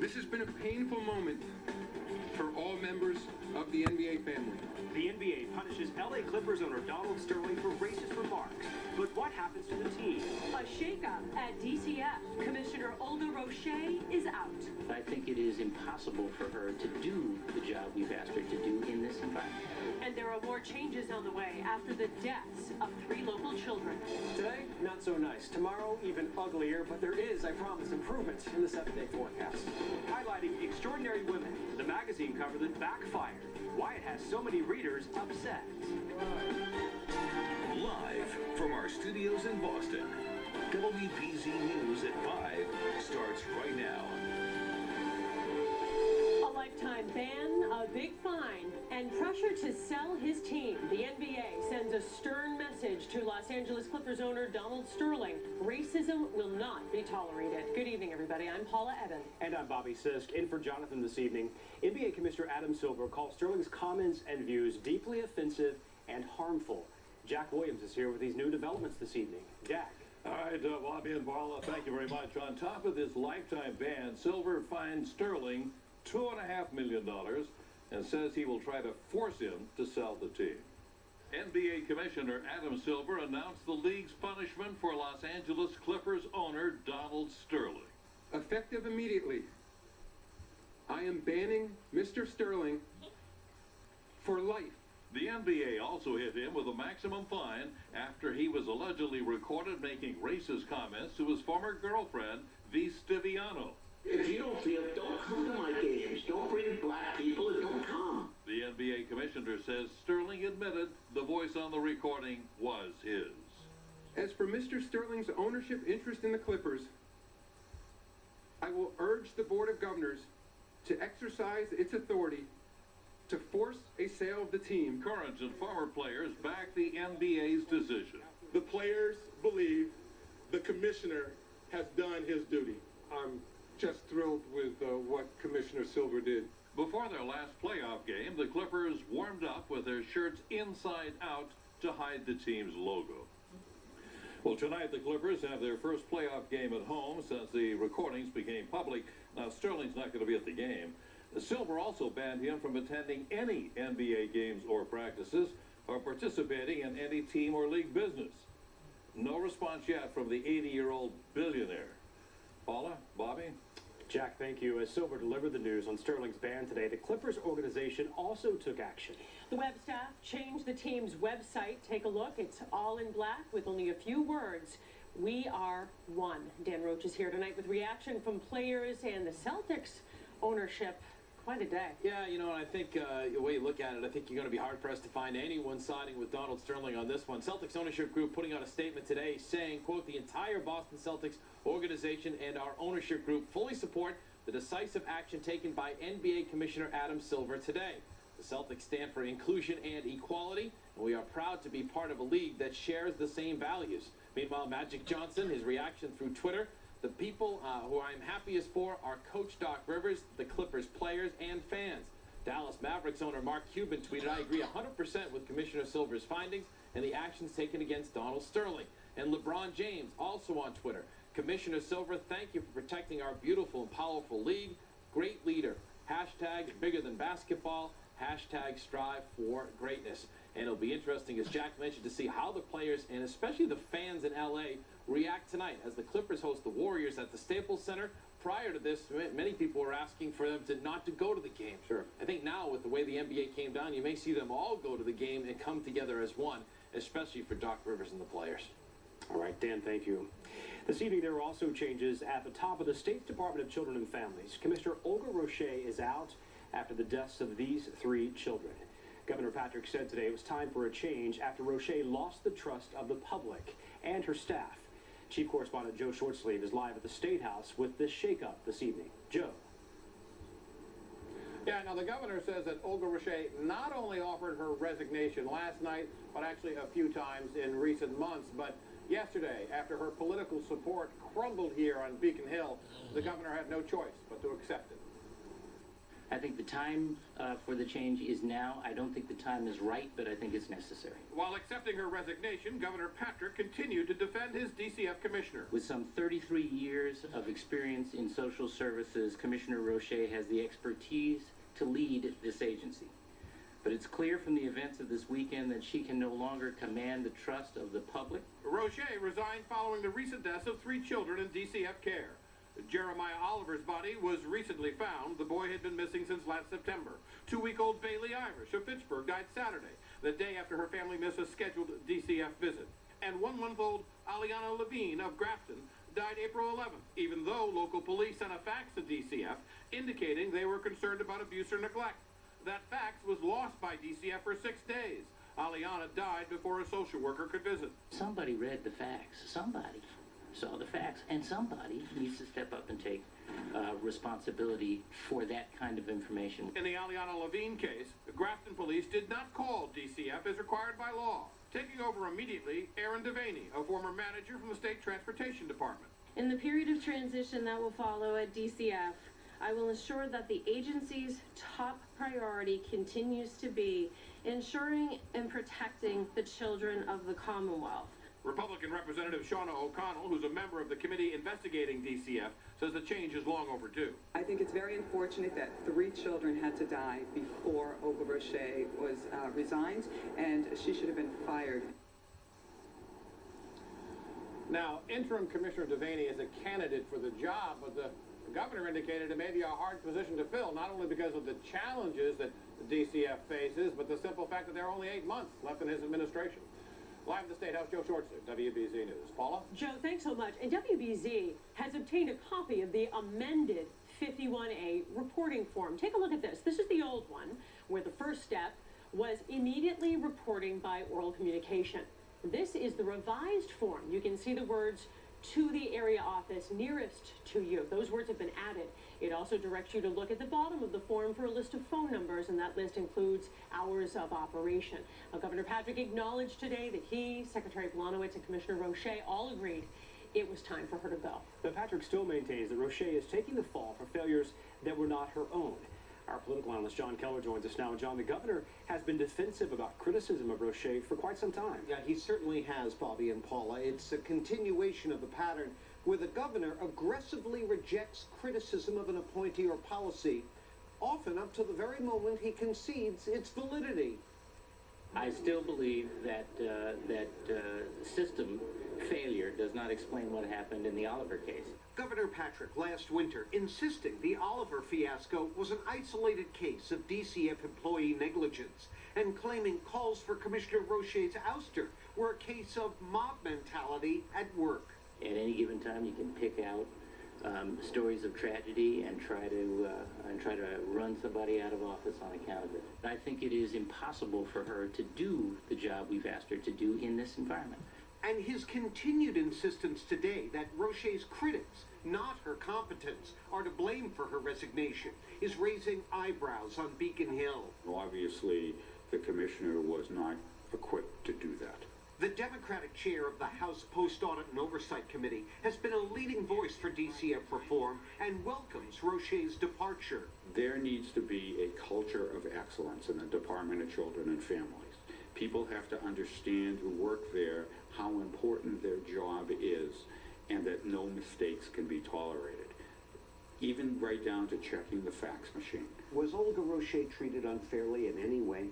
This has been a painful moment for all members of the NBA family. The NBA punishes LA Clippers owner Donald Sterling for racist remarks. But what happens to the team? A shakeup at DCF. Commissioner Olga Roche is out. I think it is impossible for her to do the job we've asked her to do in this environment. And there are more changes on the way after the deaths of 3 local children. Today, not so nice. Tomorrow, even uglier. But there is, I promise, improvement in the 7-day forecast. Highlighting extraordinary women, the magazine cover that backfired. Why it has so many readers upset. Live from our studios in Boston, WBZ News at 5 starts right now. A lifetime ban, a big fine, and pressure to sell his team. The NBA sends a stern message to Los Angeles Clippers owner Donald Sterling. Racism will not be tolerated. Good evening, everybody. I'm Paula Evan. And I'm Bobby Sisk, in for Jonathan this evening. NBA Commissioner Adam Silver called Sterling's comments and views deeply offensive and harmful. Jack Williams is here with these new developments this evening. Jack. All right, Bobby and Paula, thank you very much. On top of this lifetime ban, Silver fined Sterling $2.5 million and says he will try to force him to sell the team. NBA Commissioner Adam Silver announced the league's punishment for Los Angeles Clippers owner Donald Sterling. Effective immediately, I am banning Mr. Sterling for life. The NBA also hit him with a maximum fine after he was allegedly recorded making racist comments to his former girlfriend, V. Stiviano. If you don't feel, don't come to my games. Don't bring black people and don't come. The NBA commissioner says Sterling admitted the voice on the recording was his. As for Mr. Sterling's ownership interest in the Clippers, I will urge the Board of Governors to exercise its authority to force a sale of the team. Current and former players back the NBA's decision. The players believe the commissioner has done his duty. I'm just thrilled with what Commissioner Silver did. Before their last playoff game, the Clippers warmed up with their shirts inside out to hide the team's logo. Well, tonight the Clippers have their first playoff game at home since the recordings became public. Now, Sterling's not going to be at the game. Silver also banned him from attending any NBA games or practices or participating in any team or league business. No response yet from the 80-year-old billionaire. Paula, Bobby? Jack, thank you. As Silver delivered the news on Sterling's ban today, the Clippers organization also took action. The web staff changed the team's website. Take a look. It's all in black with only a few words. We are one. Dan Roach is here tonight with reaction from players and the Celtics ownership. Quite a day. Yeah, you know, and I think the way you look at it, I think you're going to be hard-pressed to find anyone siding with Donald Sterling on this one. Celtics ownership group putting out a statement today saying, quote, the entire Boston Celtics organization and our ownership group fully support the decisive action taken by NBA Commissioner Adam Silver today. The Celtics stand for inclusion and equality, and we are proud to be part of a league that shares the same values. Meanwhile, Magic Johnson, his reaction through Twitter, the people who I'm happiest for are Coach Doc Rivers, the Clippers players, and fans. Dallas Mavericks owner Mark Cuban tweeted, I agree 100% with Commissioner Silver's findings and the actions taken against Donald Sterling. And LeBron James, also on Twitter, Commissioner Silver, thank you for protecting our beautiful and powerful league. Great leader. Hashtag bigger than basketball. Hashtag strive for greatness. And it'll be interesting, as Jack mentioned, to see how the players and especially the fans in LA react tonight as the Clippers host the Warriors at the Staples Center. Prior to this, many people were asking for them not to go to the game. Sure. I think now with the way the NBA came down, you may see them all go to the game and come together as one, especially for Doc Rivers and the players. All right, Dan, thank you. This evening, there were also changes at the top of the State Department of Children and Families. Commissioner Olga Roche is out after the deaths of these 3 children. Governor Patrick said today it was time for a change after Roche lost the trust of the public and her staff. Chief Correspondent Joe Shortsleeve is live at the State House with this shakeup this evening. Joe. Yeah, now the governor says that Olga Roche not only offered her resignation last night, but actually a few times in recent months. But yesterday, after her political support crumbled here on Beacon Hill, the governor had no choice but to accept it. I think the time for the change is now. I don't think the time is right, but I think it's necessary. While accepting her resignation, Governor Patrick continued to defend his DCF commissioner. With some 33 years of experience in social services, Commissioner Roche has the expertise to lead this agency. But it's clear from the events of this weekend that she can no longer command the trust of the public. Roche resigned following the recent deaths of 3 children in DCF care. Jeremiah Oliver's body was recently found. The boy had been missing since last September. 2-week-old Bailey Irish of Fitchburg died Saturday, the day after her family missed a scheduled DCF visit. And 1-month-old Aliana Levine of Grafton died April 11th, even though local police sent a fax to DCF indicating they were concerned about abuse or neglect. That fax was lost by DCF for 6 days. Aliana died before a social worker could visit. Somebody read the fax. Somebody saw the facts, and somebody needs to step up and take responsibility for that kind of information. In the Aliana Levine case, the Grafton police did not call DCF as required by law. Taking over immediately, Aaron Devaney, a former manager from the State Transportation Department. In the period of transition that will follow at DCF, I will ensure that the agency's top priority continues to be ensuring and protecting the children of the Commonwealth. Republican Representative Shauna O'Connell, who's a member of the committee investigating DCF, says the change is long overdue. I think it's very unfortunate that 3 children had to die before Olga Roche was resigned, and she should have been fired. Now, interim Commissioner Devaney is a candidate for the job, but the governor indicated it may be a hard position to fill, not only because of the challenges that the DCF faces, but the simple fact that there are only 8 months left in his administration. Live in the State House, Joe Shortster, WBZ News. Paula? Joe, thanks so much. And WBZ has obtained a copy of the amended 51A reporting form. Take a look at this. This is the old one, where the first step was immediately reporting by oral communication. This is the revised form. You can see the words to the area office nearest to you. Those words have been added. It also directs you to look at the bottom of the form for a list of phone numbers, and that list includes hours of operation. Governor Patrick acknowledged today that he, Secretary Blanowitz, and Commissioner Roche all agreed it was time for her to go. But Patrick still maintains that Roche is taking the fall for failures that were not her own. Our political analyst John Keller joins us now. John, the governor has been defensive about criticism of Roche for quite some time. Yeah, he certainly has, Bobby and Paula. It's a continuation of the pattern where the governor aggressively rejects criticism of an appointee or policy, often up to the very moment he concedes its validity. I still believe that system failure does not explain what happened in the Oliver case. Governor Patrick last winter insisting the Oliver fiasco was an isolated case of DCF employee negligence and claiming calls for Commissioner Roche's ouster were a case of mob mentality at work. At any given time, you can pick out stories of tragedy and try to run somebody out of office on account of it. I think it is impossible for her to do the job we've asked her to do in this environment. And his continued insistence today that Roche's critics, not her competence, are to blame for her resignation is raising eyebrows on Beacon Hill. Obviously, the commissioner was not equipped to do that. The Democratic chair of the House Post-Audit and Oversight Committee has been a leading voice for DCF reform and welcomes Roche's departure. There needs to be a culture of excellence in the Department of Children and Families. People have to understand who work there how important their job is and that no mistakes can be tolerated, even right down to checking the fax machine. Was Olga Roche treated unfairly in any way?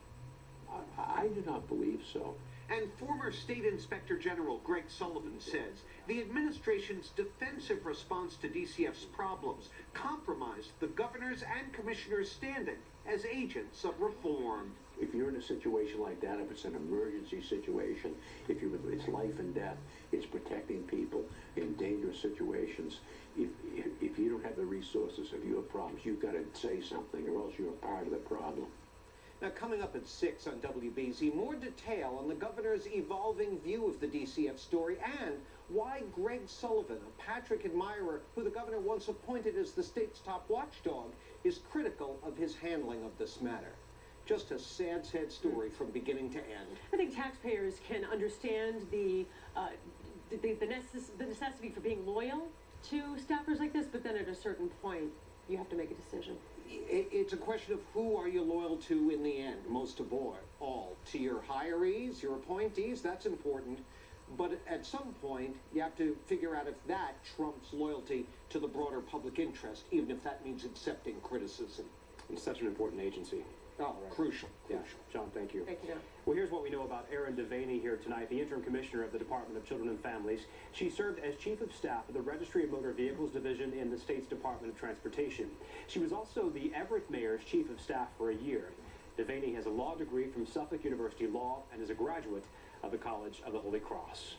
I do not believe so. And former State Inspector General Greg Sullivan says the administration's defensive response to DCF's problems compromised the governor's and commissioner's standing as agents of reform. If you're in a situation like that, if it's an emergency situation, it's life and death, it's protecting people in dangerous situations. If you don't have the resources, if you have problems, you've got to say something or else you're a part of the problem. Now, coming up at 6 on WBZ, more detail on the governor's evolving view of the DCF story and why Greg Sullivan, a Patrick admirer who the governor once appointed as the state's top watchdog, is critical of his handling of this matter. Just a sad story from beginning to end. I think taxpayers can understand the necessity for being loyal to staffers like this, but then at a certain point, You have to make a decision. It's a question of who are you loyal to in the end, most of all. To your hirees, your appointees, that's important. But at some point, you have to figure out if that trumps loyalty to the broader public interest, even if that means accepting criticism. It's such an important agency. Oh, right. Crucial. Yeah. John, thank you. Thank you, John. Well, here's what we know about Erin Devaney here tonight, the interim commissioner of the Department of Children and Families. She served as chief of staff of the Registry of Motor Vehicles Division in the state's Department of Transportation. She was also the Everett Mayor's chief of staff for a year. Devaney has a law degree from Suffolk University Law and is a graduate of the College of the Holy Cross.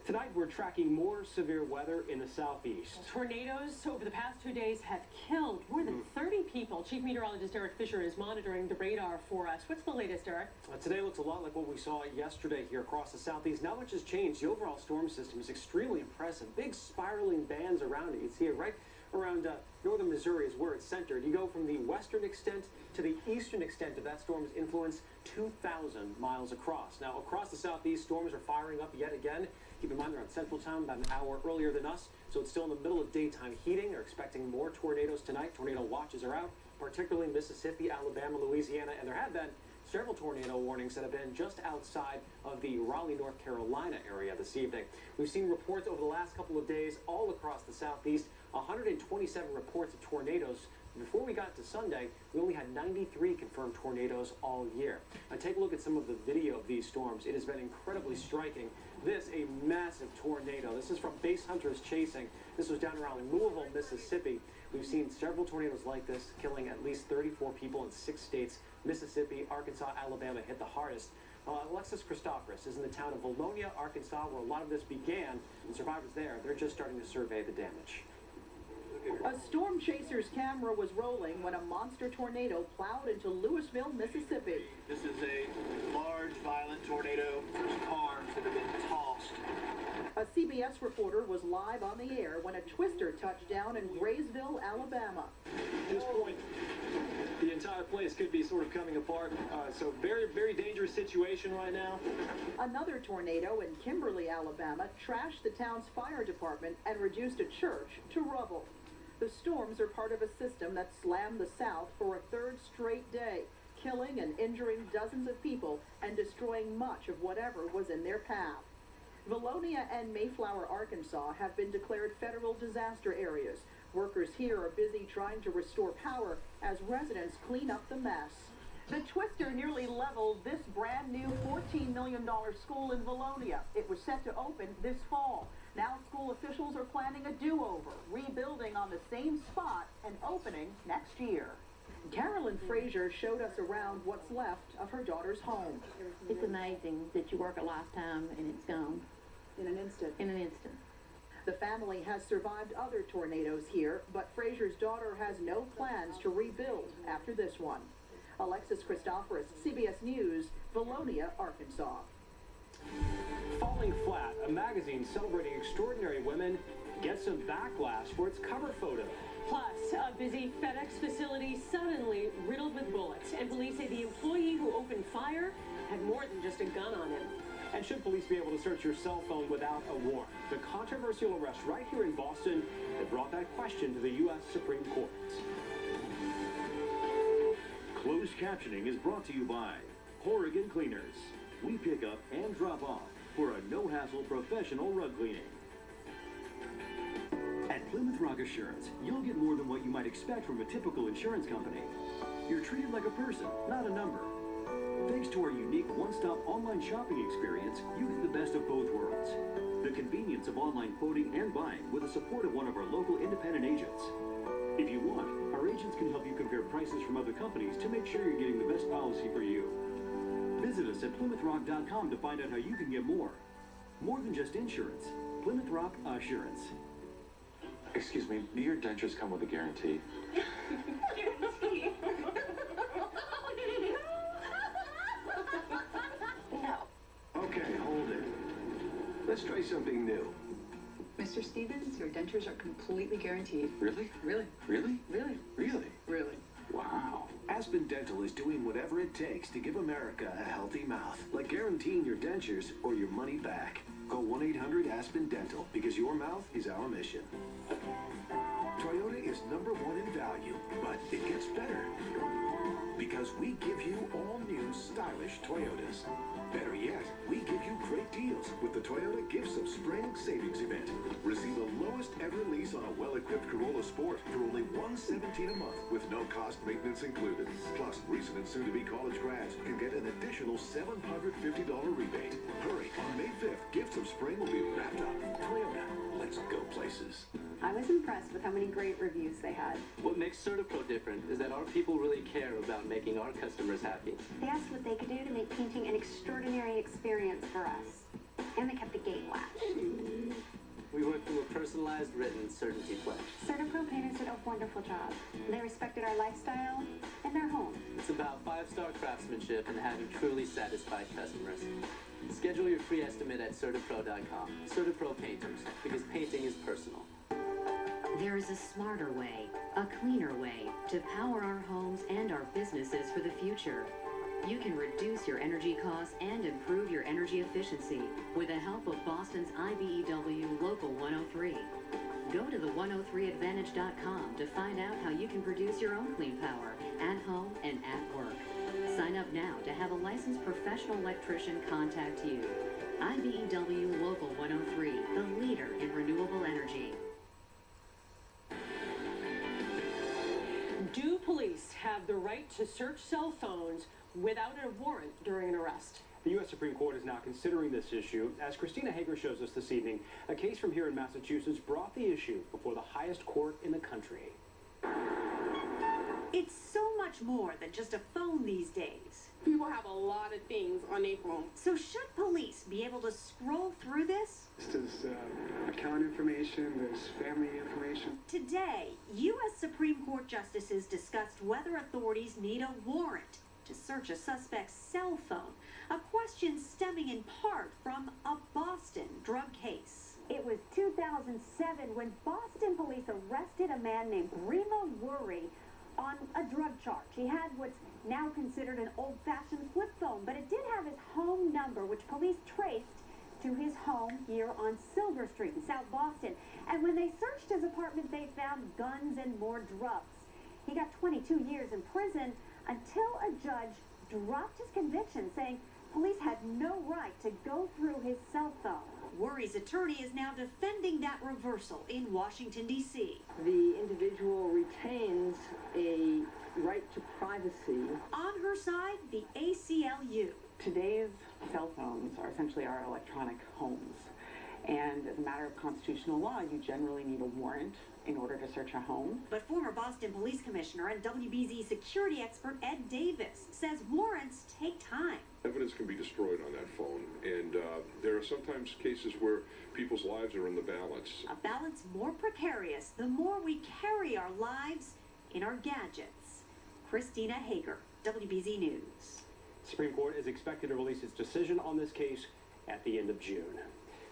Tonight, we're tracking more severe weather in the southeast. Tornadoes over the past 2 days have killed more than 30 people. Chief Meteorologist Eric Fisher is monitoring the radar for us. What's the latest, Eric? Today looks a lot like what we saw yesterday here across the southeast. Not much has changed. The overall storm system is extremely impressive. Big spiraling bands around it. You see it right around northern Missouri is where it's centered. You go from the western extent to the eastern extent of that storm's influence, 2,000 miles across. Now, across the southeast, storms are firing up yet again. Keep in mind they're on Central Time about an hour earlier than us, so it's still in the middle of daytime heating. They're expecting more tornadoes tonight. Tornado watches are out, particularly in Mississippi, Alabama, Louisiana, and there have been several tornado warnings that have been just outside of the Raleigh, North Carolina area this evening. We've seen reports over the last couple of days all across the southeast, 127 reports of tornadoes. Before we got to Sunday, we only had 93 confirmed tornadoes all year. Now take a look at some of the video of these storms. It has been incredibly striking. This, a massive tornado. This is from base hunters chasing. This was down around Louisville, Mississippi. We've seen several tornadoes like this, killing at least 34 people in 6 states. Mississippi, Arkansas, Alabama hit the hardest. Alexis Christophorus is in the town of Valonia, Arkansas, where a lot of this began. And survivors there, they're just starting to survey the damage. A storm chaser's camera was rolling when a monster tornado plowed into Louisville, Mississippi. This is a large, violent tornado. There's cars that have been tossed. A CBS reporter was live on the air when a twister touched down in Graysville, Alabama. At this point, the entire place could be sort of coming apart. So very, very dangerous situation right now. Another tornado in Kimberly, Alabama, trashed the town's fire department and reduced a church to rubble. The storms are part of a system that slammed the South for a third straight day, killing and injuring dozens of people and destroying much of whatever was in their path. Valonia and Mayflower, Arkansas have been declared federal disaster areas. Workers here are busy trying to restore power as residents clean up the mess. The twister nearly leveled this brand new $14 million school in Valonia. It was set to open this fall. Now school officials are planning a do-over, rebuilding on the same spot and opening next year. Carolyn Frazier showed us around what's left of her daughter's home. It's amazing that you work a lifetime and it's gone. In an instant. In an instant. The family has survived other tornadoes here, but Frazier's daughter has no plans to rebuild after this one. Alexis Christophorus, CBS News, Valonia, Arkansas. Falling Flat, a magazine celebrating extraordinary women, gets some backlash for its cover photo. Plus, a busy FedEx facility suddenly riddled with bullets, and police say the employee who opened fire had more than just a gun on him. And should police be able to search your cell phone without a warrant? The controversial arrest right here in Boston that brought that question to the U.S. Supreme Court. Closed captioning is brought to you by Oregon Cleaners. We pick up and drop off for a no-hassle professional rug cleaning. At Plymouth Rock Assurance, you'll get more than what you might expect from a typical insurance company. You're treated like a person, not a number. Thanks to our unique one-stop online shopping experience, you get the best of both worlds. The convenience of online quoting and buying with the support of one of our local independent agents. If you want, our agents can help you compare prices from other companies to make sure you're getting the best policy for you. Visit us at PlymouthRock.com to find out how you can get more. More than just insurance. Plymouth Rock Assurance. Excuse me, do your dentures come with a guarantee? Guarantee? No. Okay, hold it. Let's try something new. Mr. Stevens, your dentures are completely guaranteed. Really? Really? Really? Really? Really? Really? Wow. Aspen Dental is doing whatever it takes to give America a healthy mouth, like guaranteeing your dentures or your money back. Call 1-800-ASPEN-DENTAL because your mouth is our mission. Toyota is is #1 in value, but it gets better. Because we give you all new stylish Toyotas. Better yet, we give you great deals with the Toyota Gifts of Spring Savings Event. Receive the lowest ever lease on a well-equipped Corolla Sport for only $117 a month with no cost maintenance included. Plus, recent and soon-to-be college grads can get an additional $750 rebate. Hurry, on May 5th, Gifts of Spring will be wrapped up. Toyota, let's go places. I was impressed with how many great reviews they had. What makes CertaPro different is that our people really care about making our customers happy. They asked what they could do to make painting an extraordinary experience for us. And they kept the gate latched. We worked through a personalized written certainty pledge. CertaPro painters did a wonderful job. They respected our lifestyle and their home. It's about 5-star craftsmanship and having truly satisfied customers. Schedule your free estimate at CertaPro.com. CertaPro Painters, because painting is personal. There is a smarter way, a cleaner way to power our homes and our businesses for the future. You can reduce your energy costs and improve your energy efficiency with the help of Boston's IBEW Local 103. Go to the103advantage.com to find out how you can produce your own clean power at home and at work. Sign up now to have a licensed professional electrician contact you. IBEW Local 103, the leader in renewable energy. Do police have the right to search cell phones without a warrant during an arrest? The U.S. Supreme Court is now considering this issue. As Christina Hager shows us this evening, a case from here in Massachusetts brought the issue before the highest court in the country. It's so much more than just a phone these days. People have a lot of things on their phone. So should police be able to scroll through this? There's account information, there's family information. Today, U.S. Supreme Court justices discussed whether authorities need a warrant to search a suspect's cell phone, a question stemming in part from a Boston drug case. It was 2007 when Boston police arrested a man named Remo Worry on a drug charge. He had what's now considered an old-fashioned flip phone, but it did have his home number, which police traced to his home here on Silver Street in South Boston. And when they searched his apartment, they found guns and more drugs. He got 22 years in prison until a judge dropped his conviction, saying police had no right to go through his cell phone. Worry's attorney is now defending that reversal in Washington, D.C. The individual retains a right to privacy. On her side, the ACLU. Today's cell phones are essentially our electronic homes. And as a matter of constitutional law, you generally need a warrant in order to search a home. But former Boston Police Commissioner and WBZ security expert Ed Davis says warrants take time. Evidence can be destroyed on that phone, and there are sometimes cases where people's lives are in the balance. A balance more precarious the more we carry our lives in our gadgets. Christina Hager, WBZ News. The Supreme Court is expected to release its decision on this case at the end of June.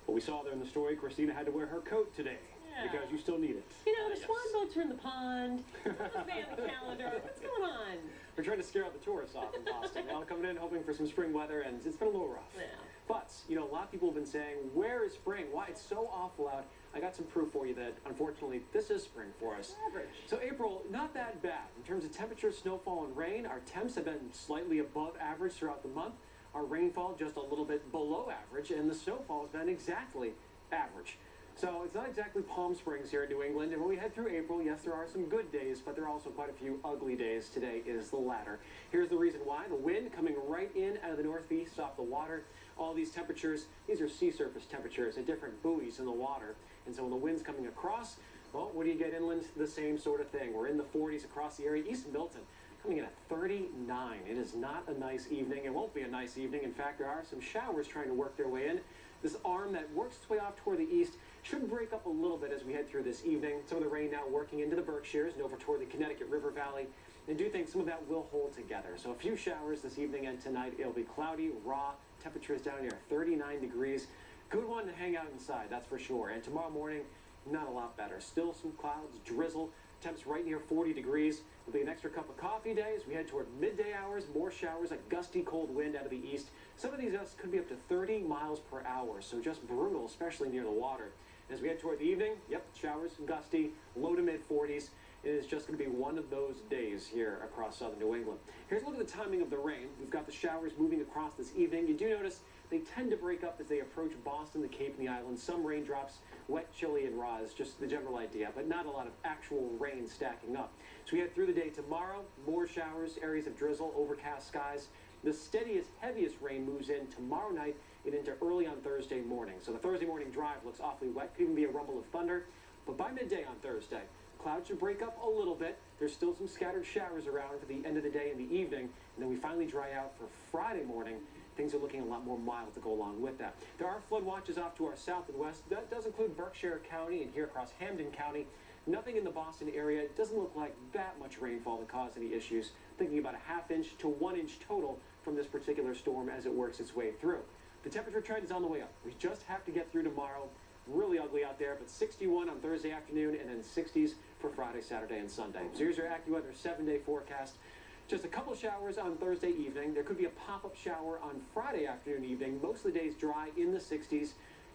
What we saw there in the story, Christina had to wear her coat today because you still need it. You know, the swan boats are in the pond. There's a man on the calendar. What's going on? We're trying to scare out the tourists off in Boston. They're all coming in hoping for some spring weather, and it's been a little rough. Yeah. But, you know, a lot of people have been saying, where is spring? Why? It's so awful out. I got some proof for you that, unfortunately, this is spring for us. Average. So April, not that bad. In terms of temperature, snowfall, and rain, our temps have been slightly above average throughout the month. Our rainfall just a little bit below average, and the snowfall has been exactly average. So it's not exactly Palm Springs here in New England. And when we head through April, yes, there are some good days, but there are also quite a few ugly days. Today is the latter. Here's the reason why. The wind coming right in out of the northeast off the water. All these temperatures, these are sea surface temperatures at different buoys in the water. And so when the wind's coming across, well, what do you get inland? The same sort of thing. We're in the 40s across the area. East Milton coming in at 39. It is not a nice evening. It won't be a nice evening. In fact, there are some showers trying to work their way in. This arm that works its way off toward the east should break up a little bit as we head through this evening. Some of the rain now working into the Berkshires and over toward the Connecticut River Valley. And do think some of that will hold together. So a few showers this evening and tonight. It'll be cloudy, raw. Temperatures down here 39 degrees. Good one to hang out inside, that's for sure. And tomorrow morning, not a lot better. Still some clouds, drizzle. Temps right near 40 degrees. It'll be an extra cup of coffee day as we head toward midday hours. More showers, a gusty cold wind out of the east. Some of these gusts could be up to 30 miles per hour, so just brutal, especially near the water. As we head toward the evening, yep, showers and gusty, low to mid 40s. It is just going to be one of those days here across southern New England. Here's a look at the timing of the rain. We've got the showers moving across this evening. You do notice they tend to break up as they approach Boston, the Cape, and the islands. Some raindrops, wet, chilly, and raw is just the general idea, but not a lot of actual rain stacking up. So we head through the day tomorrow, more showers, areas of drizzle, overcast skies. The steadiest, heaviest rain moves in tomorrow night and into early on Thursday morning. So the Thursday morning drive looks awfully wet. Could even be a rumble of thunder. But by midday on Thursday, clouds should break up a little bit. There's still some scattered showers around for the end of the day and the evening. And then we finally dry out for Friday morning. Things are looking a lot more mild to go along with that. There are flood watches off to our south and west. That does include Berkshire County and here across Hampden County. Nothing in the Boston area. It doesn't look like that much rainfall to cause any issues. Thinking about a ½ inch to 1 inch total from this particular storm as it works its way through. The temperature trend is on the way up. We just have to get through tomorrow. Really ugly out there, but 61 on Thursday afternoon and then 60s for Friday, Saturday, and Sunday. So here's your AccuWeather 7-day forecast. Just a couple showers on Thursday evening. There could be a pop-up shower on Friday afternoon, evening. Most of the days dry in the 60s.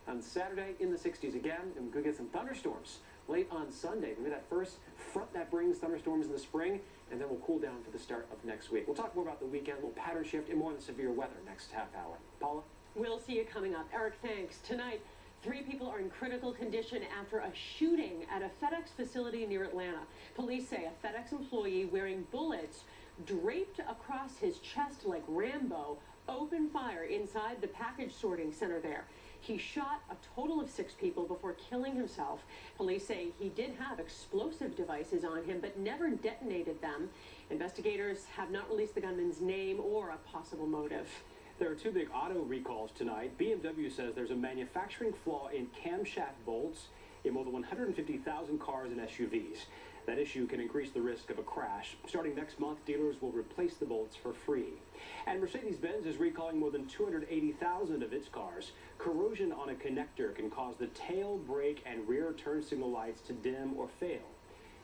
On Saturday, in the 60s again, and we could get some thunderstorms late on Sunday. Maybe that first front that brings thunderstorms in the spring, and then we'll cool down for the start of next week. We'll talk more about the weekend, a little pattern shift, and more on the severe weather next half hour. Paula? We'll see you coming up. Eric, thanks. Tonight, 3 people are in critical condition after a shooting at a FedEx facility near Atlanta. Police say a FedEx employee wearing bullets draped across his chest like Rambo opened fire inside the package sorting center there. He shot a total of 6 people before killing himself. Police say he did have explosive devices on him, but never detonated them. Investigators have not released the gunman's name or a possible motive. There are 2 big auto recalls tonight. BMW says there's a manufacturing flaw in camshaft bolts in more than 150,000 cars and SUVs. That issue can increase the risk of a crash. Starting next month, dealers will replace the bolts for free. And Mercedes-Benz is recalling more than 280,000 of its cars. Corrosion on a connector can cause the tail, brake, and rear turn signal lights to dim or fail. You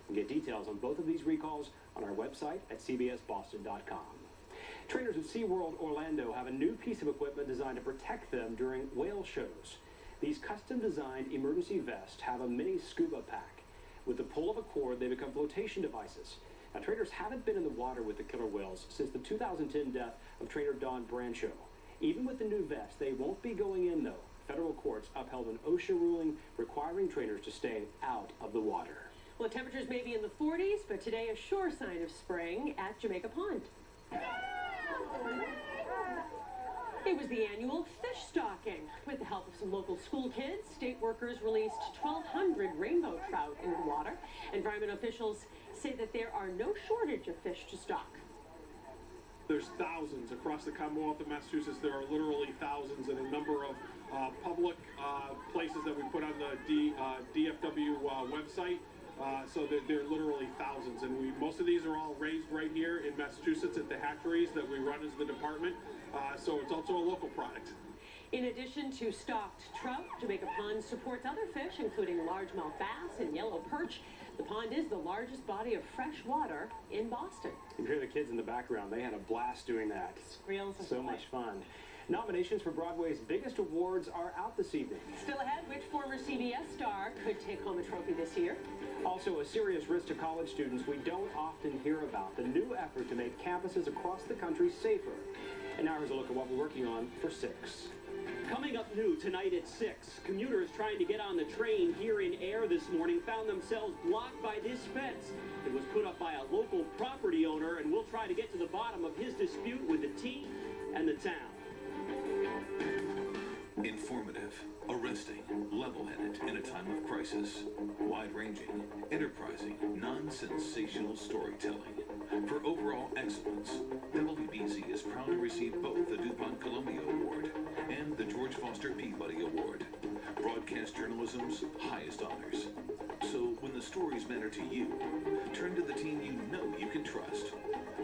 can get details on both of these recalls on our website at cbsboston.com. Trainers at SeaWorld Orlando have a new piece of equipment designed to protect them during whale shows. These custom-designed emergency vests have a mini scuba pack. With the pull of a cord, they become flotation devices. Now, trainers haven't been in the water with the killer whales since the 2010 death of trainer Don Brancho. Even with the new vests, they won't be going in, though. Federal courts upheld an OSHA ruling requiring trainers to stay out of the water. Well, temperatures may be in the 40s, but today a sure sign of spring at Jamaica Pond. It was the annual fish stocking. With the help of some local school kids, state workers released 1,200 rainbow trout into the water. Environment officials say that there are no shortage of fish to stock. There's thousands across the Commonwealth of Massachusetts. There are literally thousands in a number of public places that we put on the DFW website. So there are literally thousands, and most of these are all raised right here in Massachusetts at the hatcheries that we run as the department. So it's also a local product. In addition to stocked trout, Jamaica Pond supports other fish, including largemouth bass and yellow perch. The pond is the largest body of fresh water in Boston. You can hear the kids in the background. They had a blast doing that. So much fun. Nominations for Broadway's biggest awards are out this evening. Still ahead, which former CBS star could take home a trophy this year? Also, a serious risk to college students we don't often hear about, the new effort to make campuses across the country safer. And now here's a look at what we're working on for 6. Coming up new tonight at 6, commuters trying to get on the train here in Air this morning found themselves blocked by this fence. It was put up by a local property owner, and we'll try to get to the bottom of his dispute with the T and the town. Informative, arresting, level-headed in a time of crisis. Wide-ranging, enterprising, non-sensational storytelling. For overall excellence, WBZ is proud to receive both the DuPont Columbia Award and the George Foster Peabody Award, broadcast journalism's highest honors. So when the stories matter to you, turn to the team you know you can trust.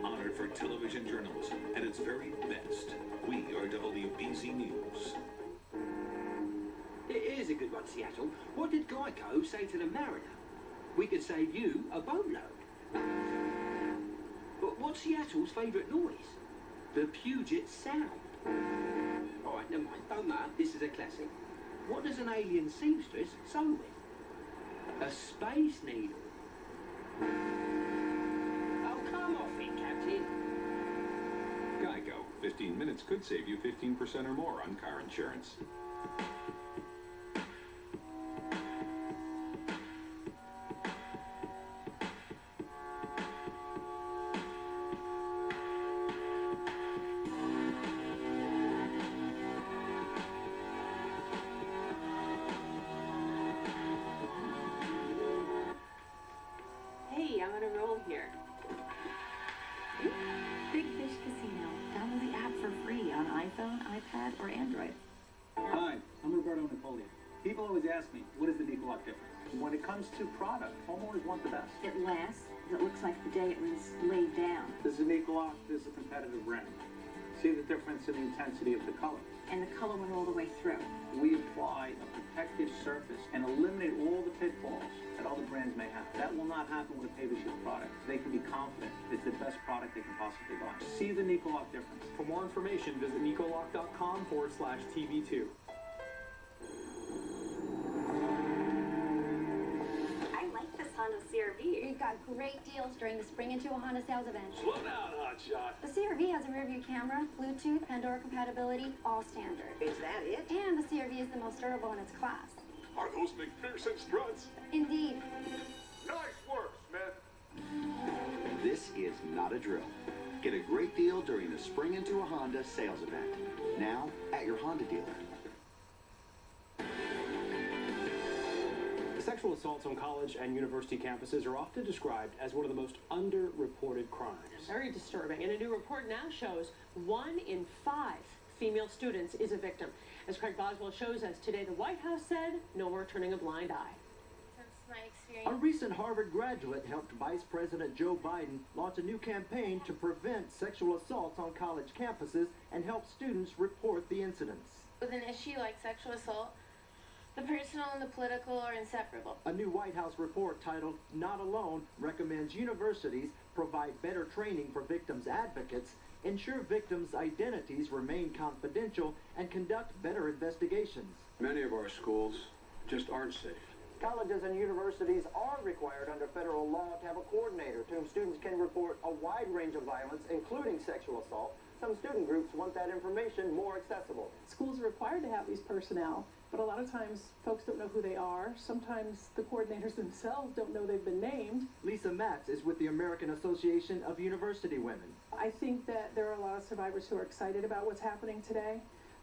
Honored for television journalism at its very best, we are WBZ News. Here's a good one, Seattle. What did Geico say to the mariner? We could save you a boatload. But what's Seattle's favourite noise? The Puget Sound. Alright, never mind. Don't matter. This is a classic. What does an alien seamstress sew with? A space needle. Oh, come off it, Captain. Geico. 15 minutes could save you 15% or more on car insurance. Hey, I'm on a roll here. Big Fish Casino. Download the app for free on iPhone, iPad, or Android. Hi, I'm Roberto Napoleon. People always ask me, what is the Nicolak difference? When it comes to product, homeowners want the best. It lasts. It looks like the day it was laid down. This is a Nicolak, this is a competitive brand. See the difference in the intensity of the color. And the color went all the way through. We apply a protective surface and eliminate all the pitfalls that other brands may have. That will not happen with a paper shield product. They can be confident it's the best product they can possibly buy. See the Nicolak difference. For more information, visit Nicolak.com/TV2. I like this Honda CR-V. We've got great deals during the Spring Into a Honda sales event. Slow down, hotshot. The CR-V has a rear-view camera, Bluetooth, Pandora compatibility, all standard. Is that it? And the CR-V is the most durable in its class. Are those McPherson struts? Indeed. Nice work, Smith. This is not a drill. Get a great deal during the Spring Into a Honda sales event. Now at your Honda dealer. Sexual assaults on college and university campuses are often described as one of the most underreported crimes. Very disturbing. And a new report now shows 1 in 5 female students is a victim. As Craig Boswell shows us today, the White House said no more turning a blind eye. A recent Harvard graduate helped Vice President Joe Biden launch a new campaign to prevent sexual assaults on college campuses and help students report the incidents. With an issue like sexual assault, the personal and the political are inseparable. A new White House report titled Not Alone recommends universities provide better training for victims' advocates, ensure victims' identities remain confidential, and conduct better investigations. Many of our schools just aren't safe. Colleges and universities are required under federal law to have a coordinator to whom students can report a wide range of violence, including sexual assault. Some student groups want that information more accessible. Schools are required to have these personnel, but a lot of times folks don't know who they are. Sometimes the coordinators themselves don't know they've been named. Lisa Matz is with the American Association of University Women. I think that there are a lot of survivors who are excited about what's happening today,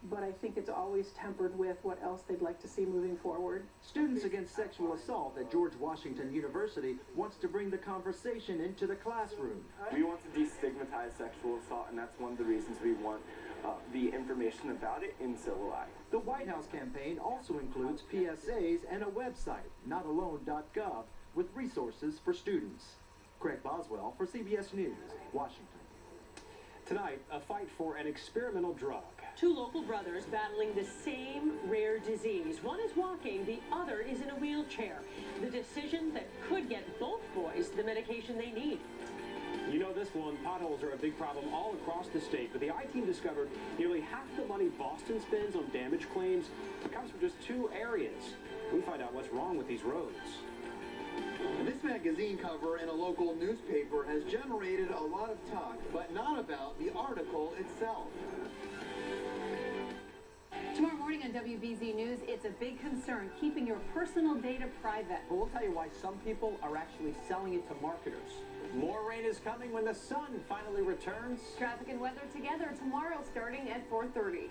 but I think it's always tempered with what else they'd like to see moving forward. Students Against Sexual Assault at George Washington University wants to bring the conversation into the classroom. We want to destigmatize sexual assault, and that's one of the reasons we want the information about it in Silhouette. The White House campaign also includes PSAs and a website, notalone.gov, with resources for students. Craig Boswell for CBS News, Washington. Tonight, a fight for an experimental drug. 2 local brothers battling the same rare disease. One is walking, the other is in a wheelchair. The decision that could get both boys the medication they need. You know this one, potholes are a big problem all across the state, but the I-Team discovered nearly half the money Boston spends on damage claims comes from just 2 areas. We find out what's wrong with these roads. This magazine cover in a local newspaper has generated a lot of talk, but not about the article itself. Tomorrow morning on WBZ News, it's a big concern, keeping your personal data private. But we'll tell you why some people are actually selling it to marketers. More rain is coming when the sun finally returns. Traffic and weather together tomorrow starting at 4:30.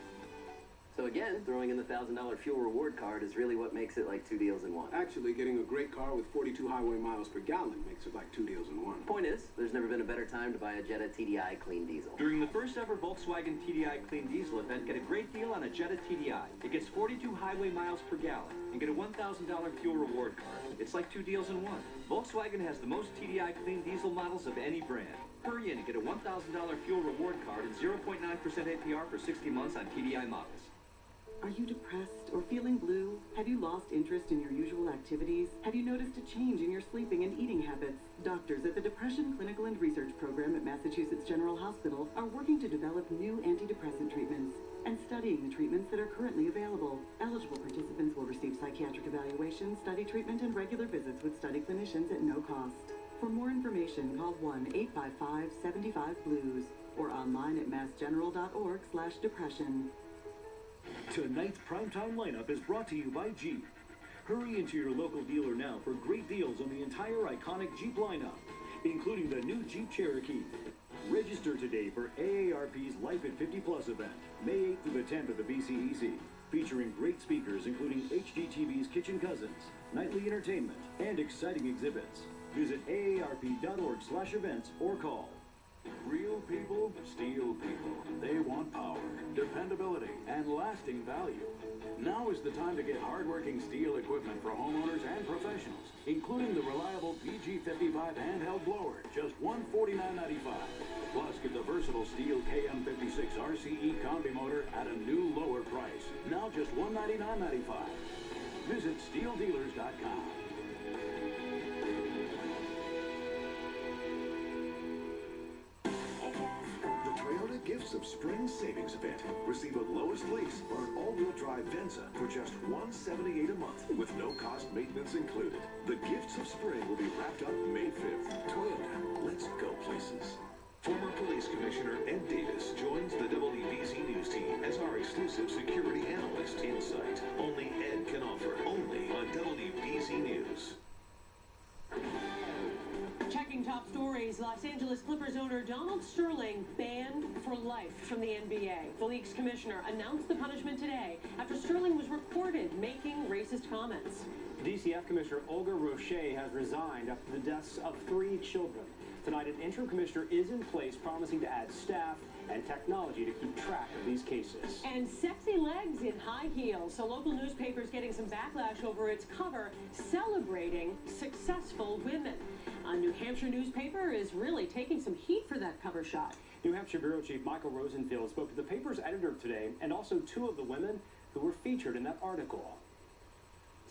So again, throwing in the $1,000 fuel reward card is really what makes it like 2 deals in one. Actually, getting a great car with 42 highway miles per gallon makes it like 2 deals in one. Point is, there's never been a better time to buy a Jetta TDI clean diesel. During the first ever Volkswagen TDI Clean Diesel event, get a great deal on a Jetta TDI. It gets 42 highway miles per gallon and get a $1,000 fuel reward card. It's like 2 deals in one. Volkswagen has the most TDI Clean Diesel models of any brand. Hurry in and get a $1,000 fuel reward card and 0.9% APR for 60 months on TDI models. Are you depressed or feeling blue? Have you lost interest in your usual activities? Have you noticed a change in your sleeping and eating habits? Doctors at the Depression Clinical and Research Program at Massachusetts General Hospital are working to develop new antidepressant treatments and studying the treatments that are currently available. Eligible participants will receive psychiatric evaluation, study treatment, and regular visits with study clinicians at no cost. For more information, call 1-855-75-BLUES or online at massgeneral.org/depression. Tonight's primetime lineup is brought to you by Jeep. Hurry into your local dealer now for great deals on the entire iconic Jeep lineup, including the new Jeep Cherokee. Register today for AARP's Life at 50 Plus event, May 8th through the 10th at the BCEC, featuring great speakers including HGTV's Kitchen Cousins, nightly entertainment, and exciting exhibits. Visit aarp.org/events or call. Real people, steel people. They want power, dependability, and lasting value. Now is the time to get hardworking steel equipment for homeowners and professionals, including the reliable PG55 handheld blower, just $149.95. Plus, get the versatile steel KM56 RCE combi motor at a new lower price, now just $199.95. Visit steeldealers.com. Gifts of Spring Savings Event. Receive a lowest lease or an all-wheel drive Venza for just $178 a month with no cost maintenance included. The Gifts of Spring will be wrapped up May 5th. Toyota, let's go places. Former Police Commissioner Ed Davis joins the WBZ News team as our exclusive security analyst. Insight only Ed can offer, only on WBZ News. Checking top stories, Los Angeles Clippers owner Donald Sterling banned for life from the NBA. The league's commissioner announced the punishment today after Sterling was reported making racist comments. DCF Commissioner Olga Roche has resigned after the deaths of 3 children. Tonight, an interim commissioner is in place promising to add staff and technology to keep track of these cases. And sexy legs in high heels. So local newspaper is getting some backlash over its cover celebrating successful women. A New Hampshire newspaper is really taking some heat for that cover shot. New Hampshire Bureau Chief Michael Rosenfield spoke to the paper's editor today and also 2 of the women who were featured in that article.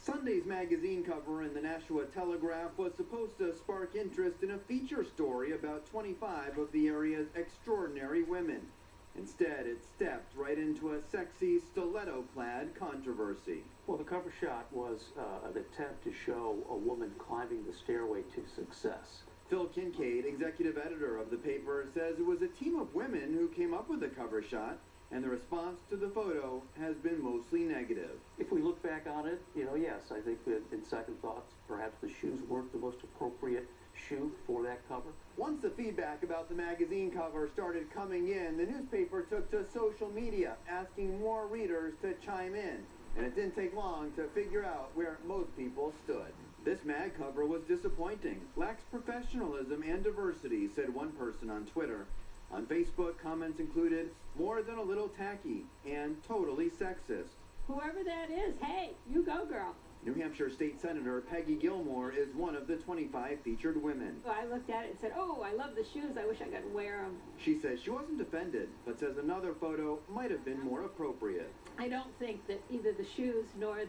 Sunday's magazine cover in the Nashua Telegraph was supposed to spark interest in a feature story about 25 of the area's extraordinary women. Instead, it stepped right into a sexy, stiletto-clad controversy. Well, the cover shot was an attempt to show a woman climbing the stairway to success. Phil Kincaid, executive editor of the paper, says it was a team of women who came up with the cover shot, and the response to the photo has been mostly negative. If we look back on it, yes, I think that in second thoughts, perhaps the shoes weren't the most appropriate shoe for that cover. Once the feedback about the magazine cover started coming in, the newspaper took to social media, asking more readers to chime in. And it didn't take long to figure out where most people stood. This mag cover was disappointing, lacks professionalism and diversity, said one person on Twitter. On Facebook, comments included, more than a little tacky and totally sexist. Whoever that is, hey, you go, girl. New Hampshire State Senator Peggy Gilmore is one of the 25 featured women. I looked at it and said, oh, I love the shoes. I wish I could wear them. She says she wasn't offended, but says another photo might have been more appropriate. I don't think that either the shoes nor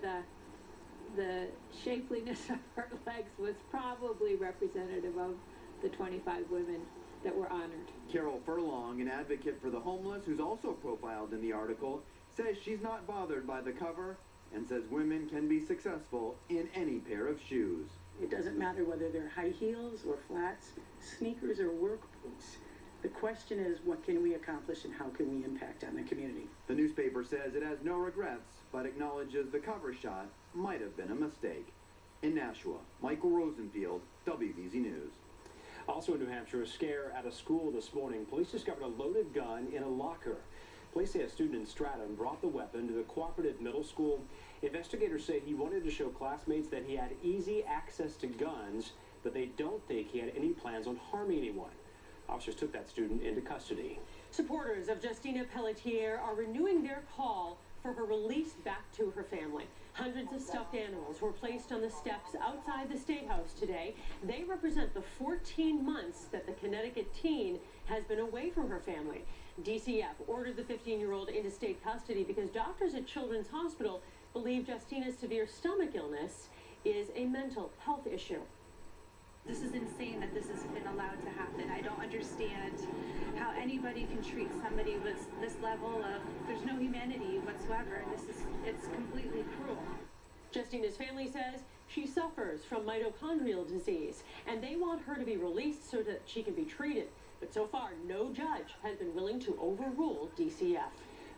the shapeliness of her legs was probably representative of the 25 women that were honored. Carol Furlong, an advocate for the homeless who's also profiled in the article, says she's not bothered by the cover and says women can be successful in any pair of shoes. It doesn't matter whether they're high heels or flats, sneakers or work boots. The question is, what can we accomplish and how can we impact on the community? The newspaper says it has no regrets, but acknowledges the cover shot might have been a mistake. In Nashua, Michael Rosenfield, WBZ News. Also in New Hampshire, a scare at a school this morning. Police discovered a loaded gun in a locker. Police say a student in Stratham brought the weapon to the cooperative middle school. Investigators say he wanted to show classmates that he had easy access to guns, but they don't think he had any plans on harming anyone. Officers took that student into custody. Supporters of Justina Pelletier are renewing their call for her release back to her family. Hundreds of stuffed animals were placed on the steps outside the State House today. They represent the 14 months that the Connecticut teen has been away from her family. DCF ordered the 15-year-old into state custody because doctors at Children's Hospital believe Justina's severe stomach illness is a mental health issue. This is insane that this has been allowed to happen. I don't understand how anybody can treat somebody with this level of, there's no humanity whatsoever. It's completely cruel. Justina's family says she suffers from mitochondrial disease, and they want her to be released so that she can be treated. But so far, no judge has been willing to overrule DCF.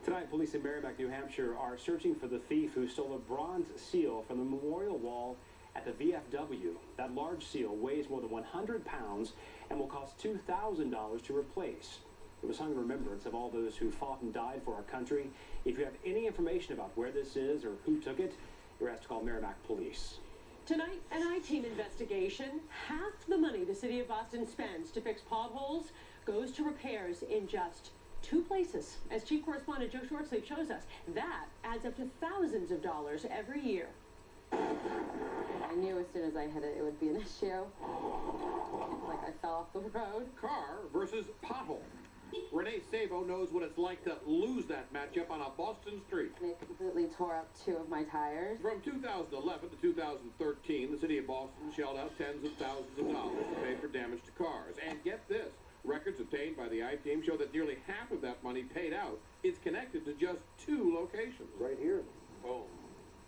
Tonight, police in Merrimack, New Hampshire are searching for the thief who stole a bronze seal from the memorial wall at the VFW. That large seal weighs more than 100 pounds and will cost $2,000 to replace. It was hung in remembrance of all those who fought and died for our country. If you have any information about where this is or who took it, you're asked to call Merrimack Police. Tonight, an I-Team investigation. Half the money the city of Boston spends to fix potholes goes to repairs in just 2 places. As Chief Correspondent Joe Shortsleeve shows us, that adds up to thousands of dollars every year. I knew as soon as I hit it, it would be an issue. Like I fell off the road. Car versus pothole. Renee Sabo knows what it's like to lose that matchup on a Boston street. And it completely tore up 2 of my tires. From 2011 to 2013, the city of Boston shelled out tens of thousands of dollars to pay for damage to cars. And get this, records obtained by the I-Team show that nearly half of that money paid out is connected to just 2 locations. Right here. Oh.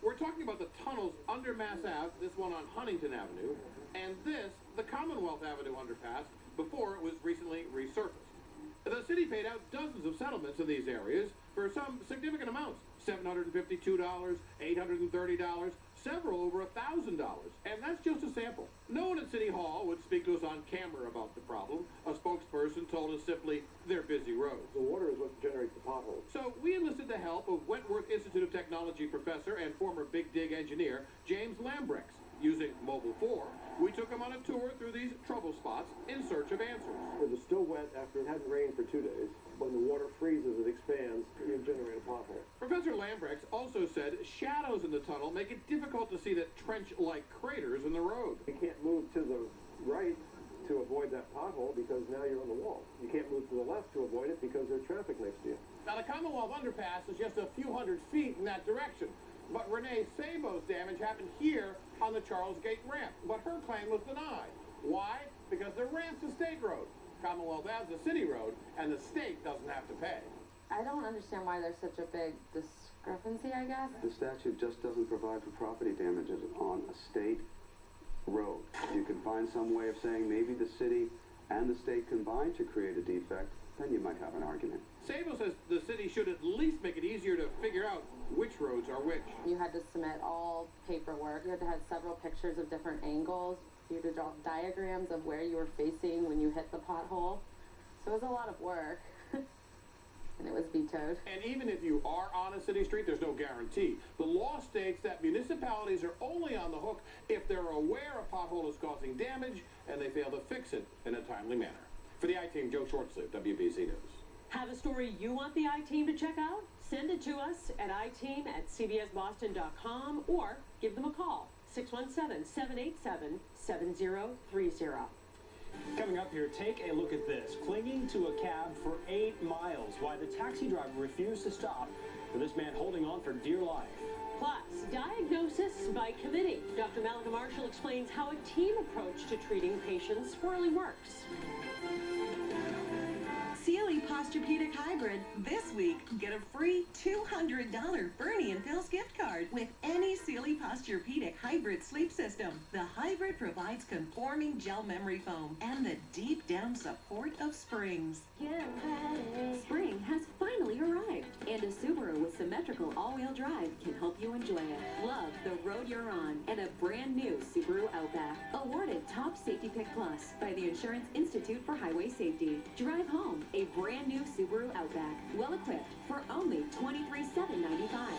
We're talking about the tunnels under Mass Ave, this one on Huntington Avenue, and this, the Commonwealth Avenue underpass, before it was recently resurfaced. The city paid out dozens of settlements in these areas for some significant amounts. $752, $830, several over $1,000. And that's just a sample. No one at City Hall would speak to us on camera about the problem. A spokesperson told us simply, they're busy roads. The water is what generates the potholes. So we enlisted the help of Wentworth Institute of Technology professor and former Big Dig engineer, James Lambrex. Using Mobile 4, we took him on a tour through these trouble spots in search of answers. It was still wet after it hadn't rained for 2 days. When the water freezes, it expands, you generate a pothole. Professor Lambrex also said shadows in the tunnel make it difficult to see the trench-like craters in the road. You can't move to the right to avoid that pothole because now you're on the wall. You can't move to the left to avoid it because there's traffic next to you. Now, the Commonwealth Underpass is just a few hundred feet in that direction. But Renee Sabo's damage happened here on the Charles Gate ramp, but her claim was denied. Why? Because the ramp's a state road. Commonwealth Ave's a city road, and the state doesn't have to pay. I don't understand why there's such a big discrepancy, I guess. The statute just doesn't provide for property damages on a state road. You can find some way of saying maybe the city and the state combined to create a defect, then you might have an argument. Sabo says the city should at least make it easier to figure out which roads are which. You had to submit all paperwork. You had to have several pictures of different angles. You had to draw diagrams of where you were facing when you hit the pothole. So it was a lot of work. And it was vetoed. And even if you are on a city street, there's no guarantee. The law states that municipalities are only on the hook if they're aware a pothole is causing damage and they fail to fix it in a timely manner. For the I-Team, Joe Shortsleeve, WBZ News. Have a story you want the I-Team to check out? Send it to us at iteam@cbsboston.com or give them a call, 617-787-7030. Coming up here, take a look at this. Clinging to a cab for 8 miles. Why the taxi driver refused to stop, with this man holding on for dear life. Plus, diagnosis by committee. Dr.Mallika Marshall explains how a team approach to treating patients really works. Sealy Posturepedic Hybrid. This week, get a free $200 Bernie and Phil's gift card with any Sealy Posturepedic Hybrid sleep system. The Hybrid provides conforming gel memory foam and the deep down support of springs. Spring has finally arrived, and a Subaru with symmetrical all-wheel drive can help you enjoy it. Love the road you're on and a brand new Subaru Outback. Awarded Top Safety Pick Plus by the Insurance Institute for Highway Safety. Drive home a brand new Subaru Outback, well equipped for only $23,795.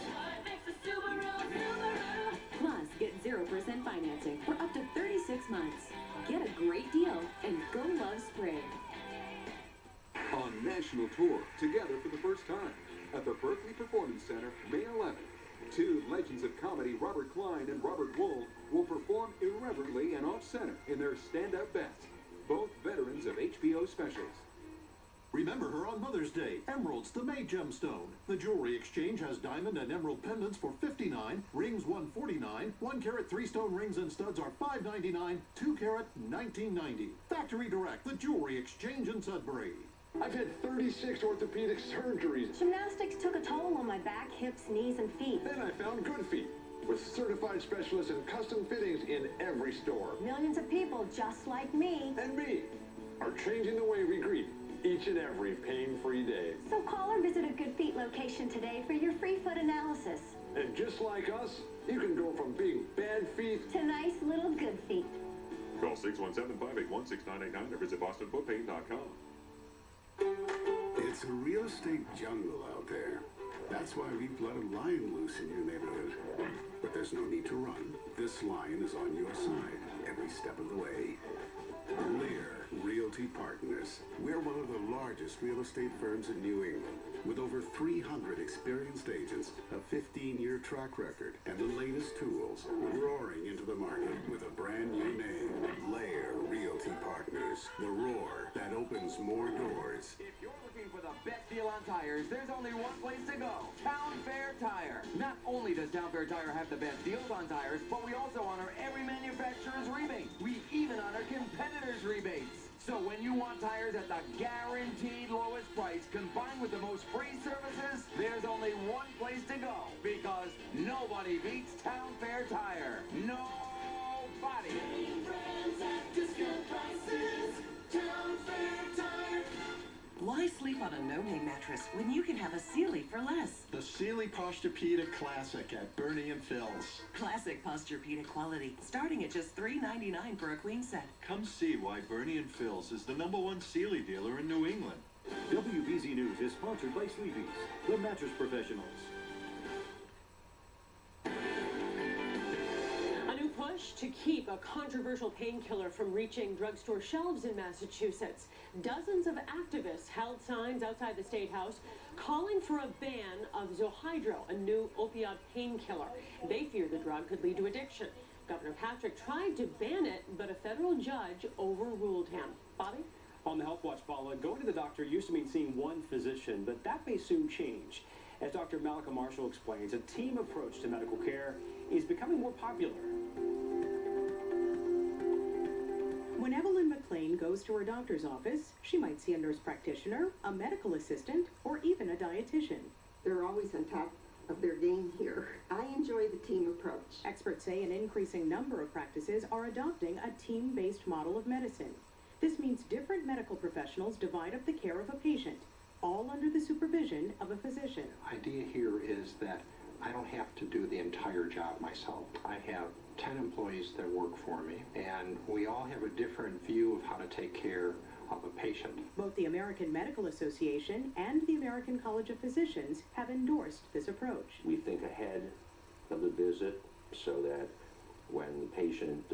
Plus, get 0% financing for up to 36 months. Get a great deal and go love spring. On national tour, together for the first time, at the Berkeley Performance Center, May 11th. 2 legends of comedy, Robert Klein and Robert Wool, will perform irreverently and off-center in their stand-up best. Both veterans of HBO specials. Remember her on Mother's Day. Emerald's the May gemstone. The Jewelry Exchange has diamond and emerald pendants for $59, rings $149, 1-carat 3-stone rings and studs are $5.99, 2-carat $19.90. Factory Direct, the Jewelry Exchange in Sudbury. I've had 36 orthopedic surgeries. Gymnastics took a toll on my back, hips, knees, and feet. Then I found Good Feet, with certified specialists and custom fittings in every store. Millions of people just like me. And me are changing the way we greet each and every pain-free day. So call or visit a Good Feet location today for your free foot analysis. And just like us, you can go from being bad feet to nice little good feet. Call 617-581-6989 or visit bostonfootpain.com. It's a real estate jungle out there. That's why we've let a lion loose in your neighborhood. But there's no need to run. This lion is on your side every step of the way. Lear Realty Partners. We're one of the largest real estate firms in New England, with over 300 experienced agents, a 15-year track record, and the latest tools, roaring into the market with a brand new name, Lear Realty Partners. The roar that opens more doors. If you're looking for the best deal on tires, there's only one place to go, Town Fair Tire. Not only does Town Fair Tire have the best deals on tires, but we also honor every manufacturer's rebate. We even honor competitors' rebates. So when you want tires at the guaranteed lowest price, combined with the most free services, there's only one place to go, because nobody beats Town Fair Tire. Nobody. Brands at discount prices. Town Fair Tire. Why sleep on a no-name mattress when you can have a Sealy for less? The Sealy Posturepedic Classic at Bernie and Phil's. Classic Posturepedic quality, starting at just $3.99 for a queen set. Come see why Bernie and Phil's is the #1 Sealy dealer in New England. WBZ News is sponsored by Sleepy's, the mattress professionals. Push to keep a controversial painkiller from reaching drugstore shelves in Massachusetts. Dozens of activists held signs outside the State House calling for a ban of Zohydro, a new opioid painkiller. They fear the drug could lead to addiction. Governor Patrick tried to ban it, but a federal judge overruled him. Bobby? On the Health Watch, Paula, going to the doctor used to mean seeing one physician, but that may soon change. As Dr. Mallika Marshall explains, a team approach to medical care is becoming more popular. When Evelyn McLean goes to her doctor's office, she might see a nurse practitioner, a medical assistant, or even a dietitian. They're always on top of their game here. I enjoy the team approach. Experts say an increasing number of practices are adopting a team-based model of medicine. This means different medical professionals divide up the care of a patient, all under the supervision of a physician. The idea here is that I don't have to do the entire job myself. I have 10 employees that work for me, and we all have a different view of how to take care of a patient. Both the American Medical Association and the American College of Physicians have endorsed this approach. We think ahead of the visit so that when the patient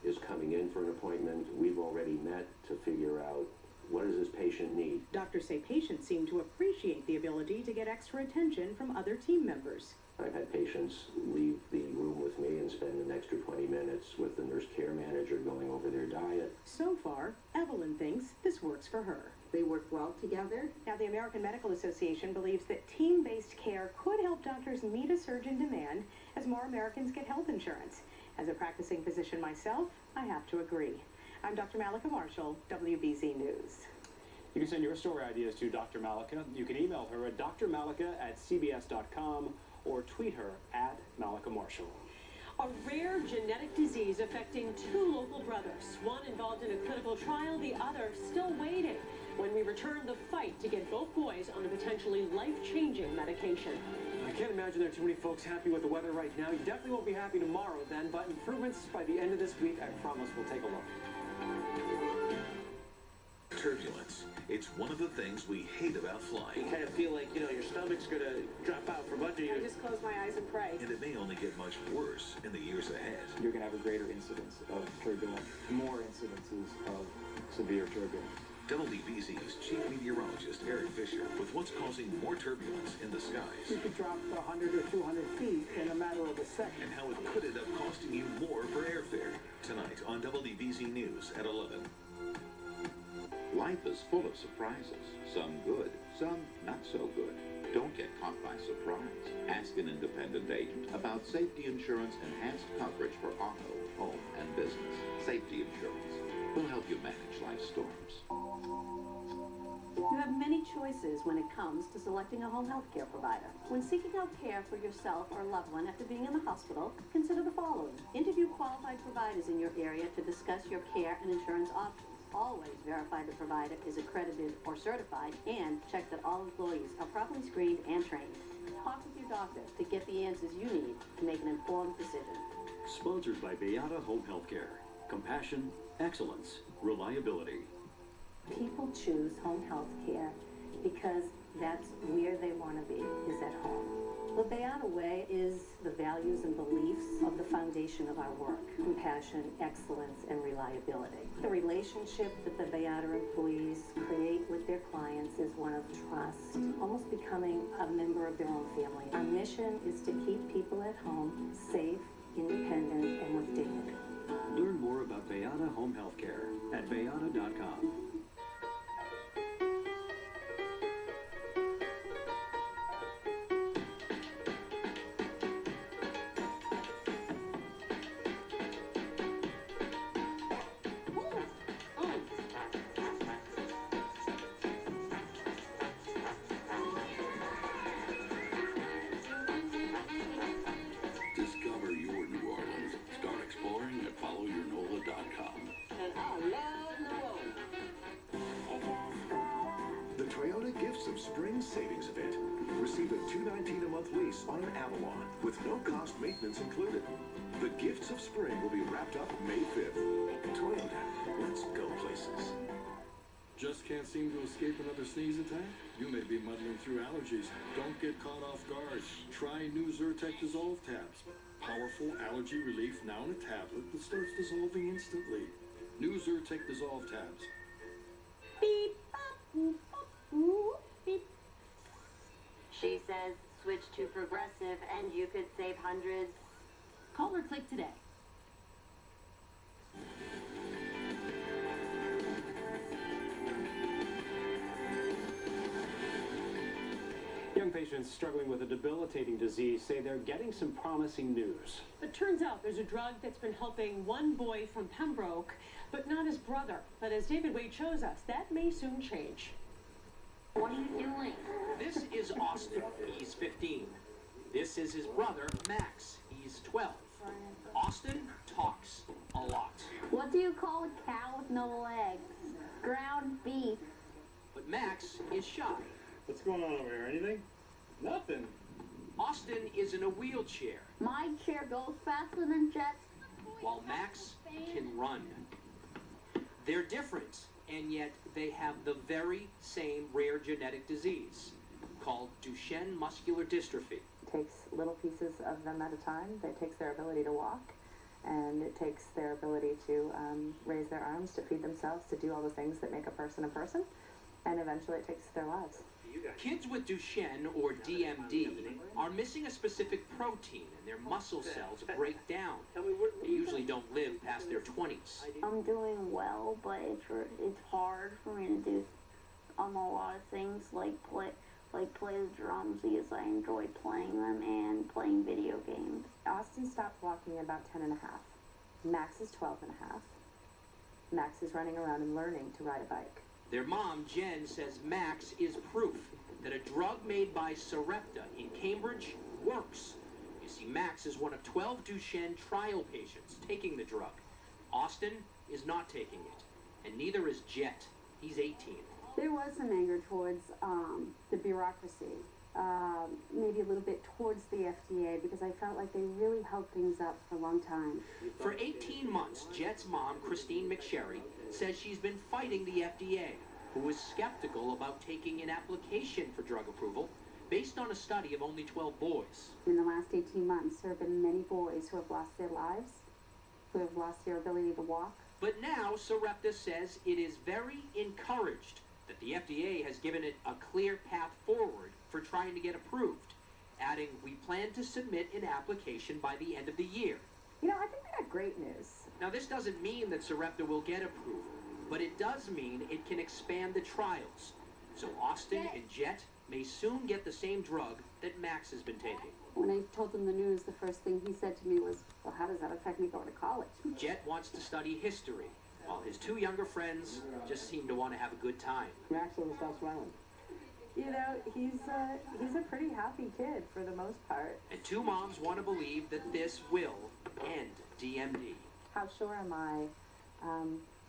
is coming in for an appointment, we've already met to figure out what does this patient need. Doctors say patients seem to appreciate the ability to get extra attention from other team members. I've had patients leave the room with me and spend an extra 20 minutes with the nurse care manager going over their diet. So far, Evelyn thinks this works for her. They work well together. Now, the American Medical Association believes that team-based care could help doctors meet a surge in demand as more Americans get health insurance. As a practicing physician myself, I have to agree. I'm Dr. Mallika Marshall, WBZ News. You can send your story ideas to Dr. Mallika. You can email her at drmallika@cbs.com or tweet her at Mallika Marshall. A rare genetic disease affecting two local brothers. One involved in a clinical trial, the other still waiting. When we return, the fight to get both boys on a potentially life-changing medication. I can't imagine there are too many folks happy with the weather right now. You definitely won't be happy tomorrow then, but improvements by the end of this week, I promise we'll take a look. Turbulence. It's one of the things we hate about flying. You kind of feel like, your stomach's going to drop out from under you. I just close my eyes and pray. And it may only get much worse in the years ahead. You're going to have a greater incidence of turbulence, more incidences of severe turbulence. WBZ's chief meteorologist, Eric Fisher, with what's causing more turbulence in the skies. You could drop 100 or 200 feet in a matter of a second. And how it could end up costing you more for airfare. Tonight on WBZ News at 11. Life Life is full of surprises, some good, some not so good. Don't get caught by surprise. Ask an independent agent about safety insurance enhanced coverage for auto, home, and business. Safety insurance will help you manage life's storms. You have many choices when it comes to selecting a home health care provider. When seeking out care for yourself or loved one after being in the hospital, consider the following. Interview qualified providers in your area to discuss your care and insurance options. Always verify the provider is accredited or certified, and check that all employees are properly screened and trained. Talk with your doctor to get the answers you need to make an informed decision. Sponsored by Beata Home Healthcare. Compassion, excellence, reliability. People choose home health care because that's where they want to be, is at home. The Beata Way is the values and beliefs of the foundation of our work: compassion, excellence, and reliability. The relationship that the Beata employees create with their clients is one of trust, almost becoming a member of their own family. Our mission is to keep people at home safe, independent, and with dignity. Learn more about Beata Home Healthcare at beata.com. Discover your New Orleans. Start exploring at followyournola.com. And I love The Toyota Gifts of Spring Savings Event. Receive a $219 a month lease on an Avalon with no cost maintenance included. The Gifts of Spring will be wrapped up May 5th. Toyota, let's go places. Just can't seem to escape another sneeze attack? You may be muddling through allergies. Don't get caught off guard. Try new Zyrtec Dissolve Tabs. Powerful allergy relief now in a tablet that starts dissolving instantly. New Zyrtec Dissolve Tabs. Beep, bop, boop, bop, boop, beep. She says switch to Progressive and you could save hundreds. Call or click today. Young patients struggling with a debilitating disease say they're getting some promising news. It turns out there's a drug that's been helping one boy from Pembroke, but not his brother. But as David Wade shows us, that may soon change. What are you doing? This is Austin. He's 15. This is his brother, Max. He's 12. Austin talks a lot. What do you call a cow with no legs? Ground beef. But Max is shy. What's going on over here? Anything? Nothing. Austin is in a wheelchair, My chair goes faster than jets. while Max can run. They're different, and yet they have the very same rare genetic disease called Duchenne muscular dystrophy. It takes little pieces of them at a time. It takes their ability to walk, and it takes their ability to raise their arms, to feed themselves, to do all the things that make a person, and eventually it takes their lives. Kids with Duchenne, or DMD, are missing a specific protein, and their muscle cells break down. They usually don't live past their 20s. I'm doing well, but it's hard for me to do a lot of things like play the drums because I enjoy playing them and playing video games. Austin stopped walking at about 10 and a half. Max is 12 and a half. Max is running around and learning to ride a bike. Their mom, Jen, says Max is proof that a drug made by Sarepta in Cambridge works. You see, Max is one of 12 Duchenne trial patients taking the drug. Austin is not taking it, and neither is Jet. He's 18. There was some anger towards the bureaucracy, maybe a little bit towards the FDA, because I felt like they really held things up for a long time. For 18 months, Jet's mom, Christine McSherry, says she's been fighting the FDA, who is skeptical about taking an application for drug approval based on a study of only 12 boys. In the last 18 months, there have been many boys who have lost their lives, who have lost their ability to walk. But now Sarepta says it is very encouraged that the FDA has given it a clear path forward for trying to get approved, adding, "We plan to submit an application by the end of the year." You know, I think they got great news. Now, this doesn't mean that Sarepta will get approval. but it does mean it can expand the trials. So Austin and Jet may soon get the same drug that Max has been taking. When I told him the news, the first thing he said to me was, well, how does that affect me going to college? Jet wants to study history, while his two younger friends just seem to want to have a good time. Max doesn't stop smiling. You know, he's a pretty happy kid for the most part. And two moms want to believe that this will end DMD. How sure am I?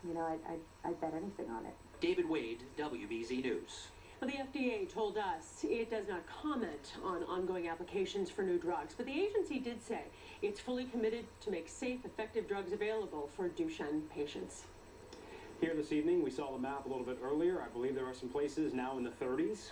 You know, I'd bet anything on it. David Wade, WBZ News. Well, the FDA told us it does not comment on ongoing applications for new drugs, but the agency did say it's fully committed to make safe, effective drugs available for Duchenne patients. Here this evening, we saw the map a little bit earlier. I believe there are some places now in the 30s.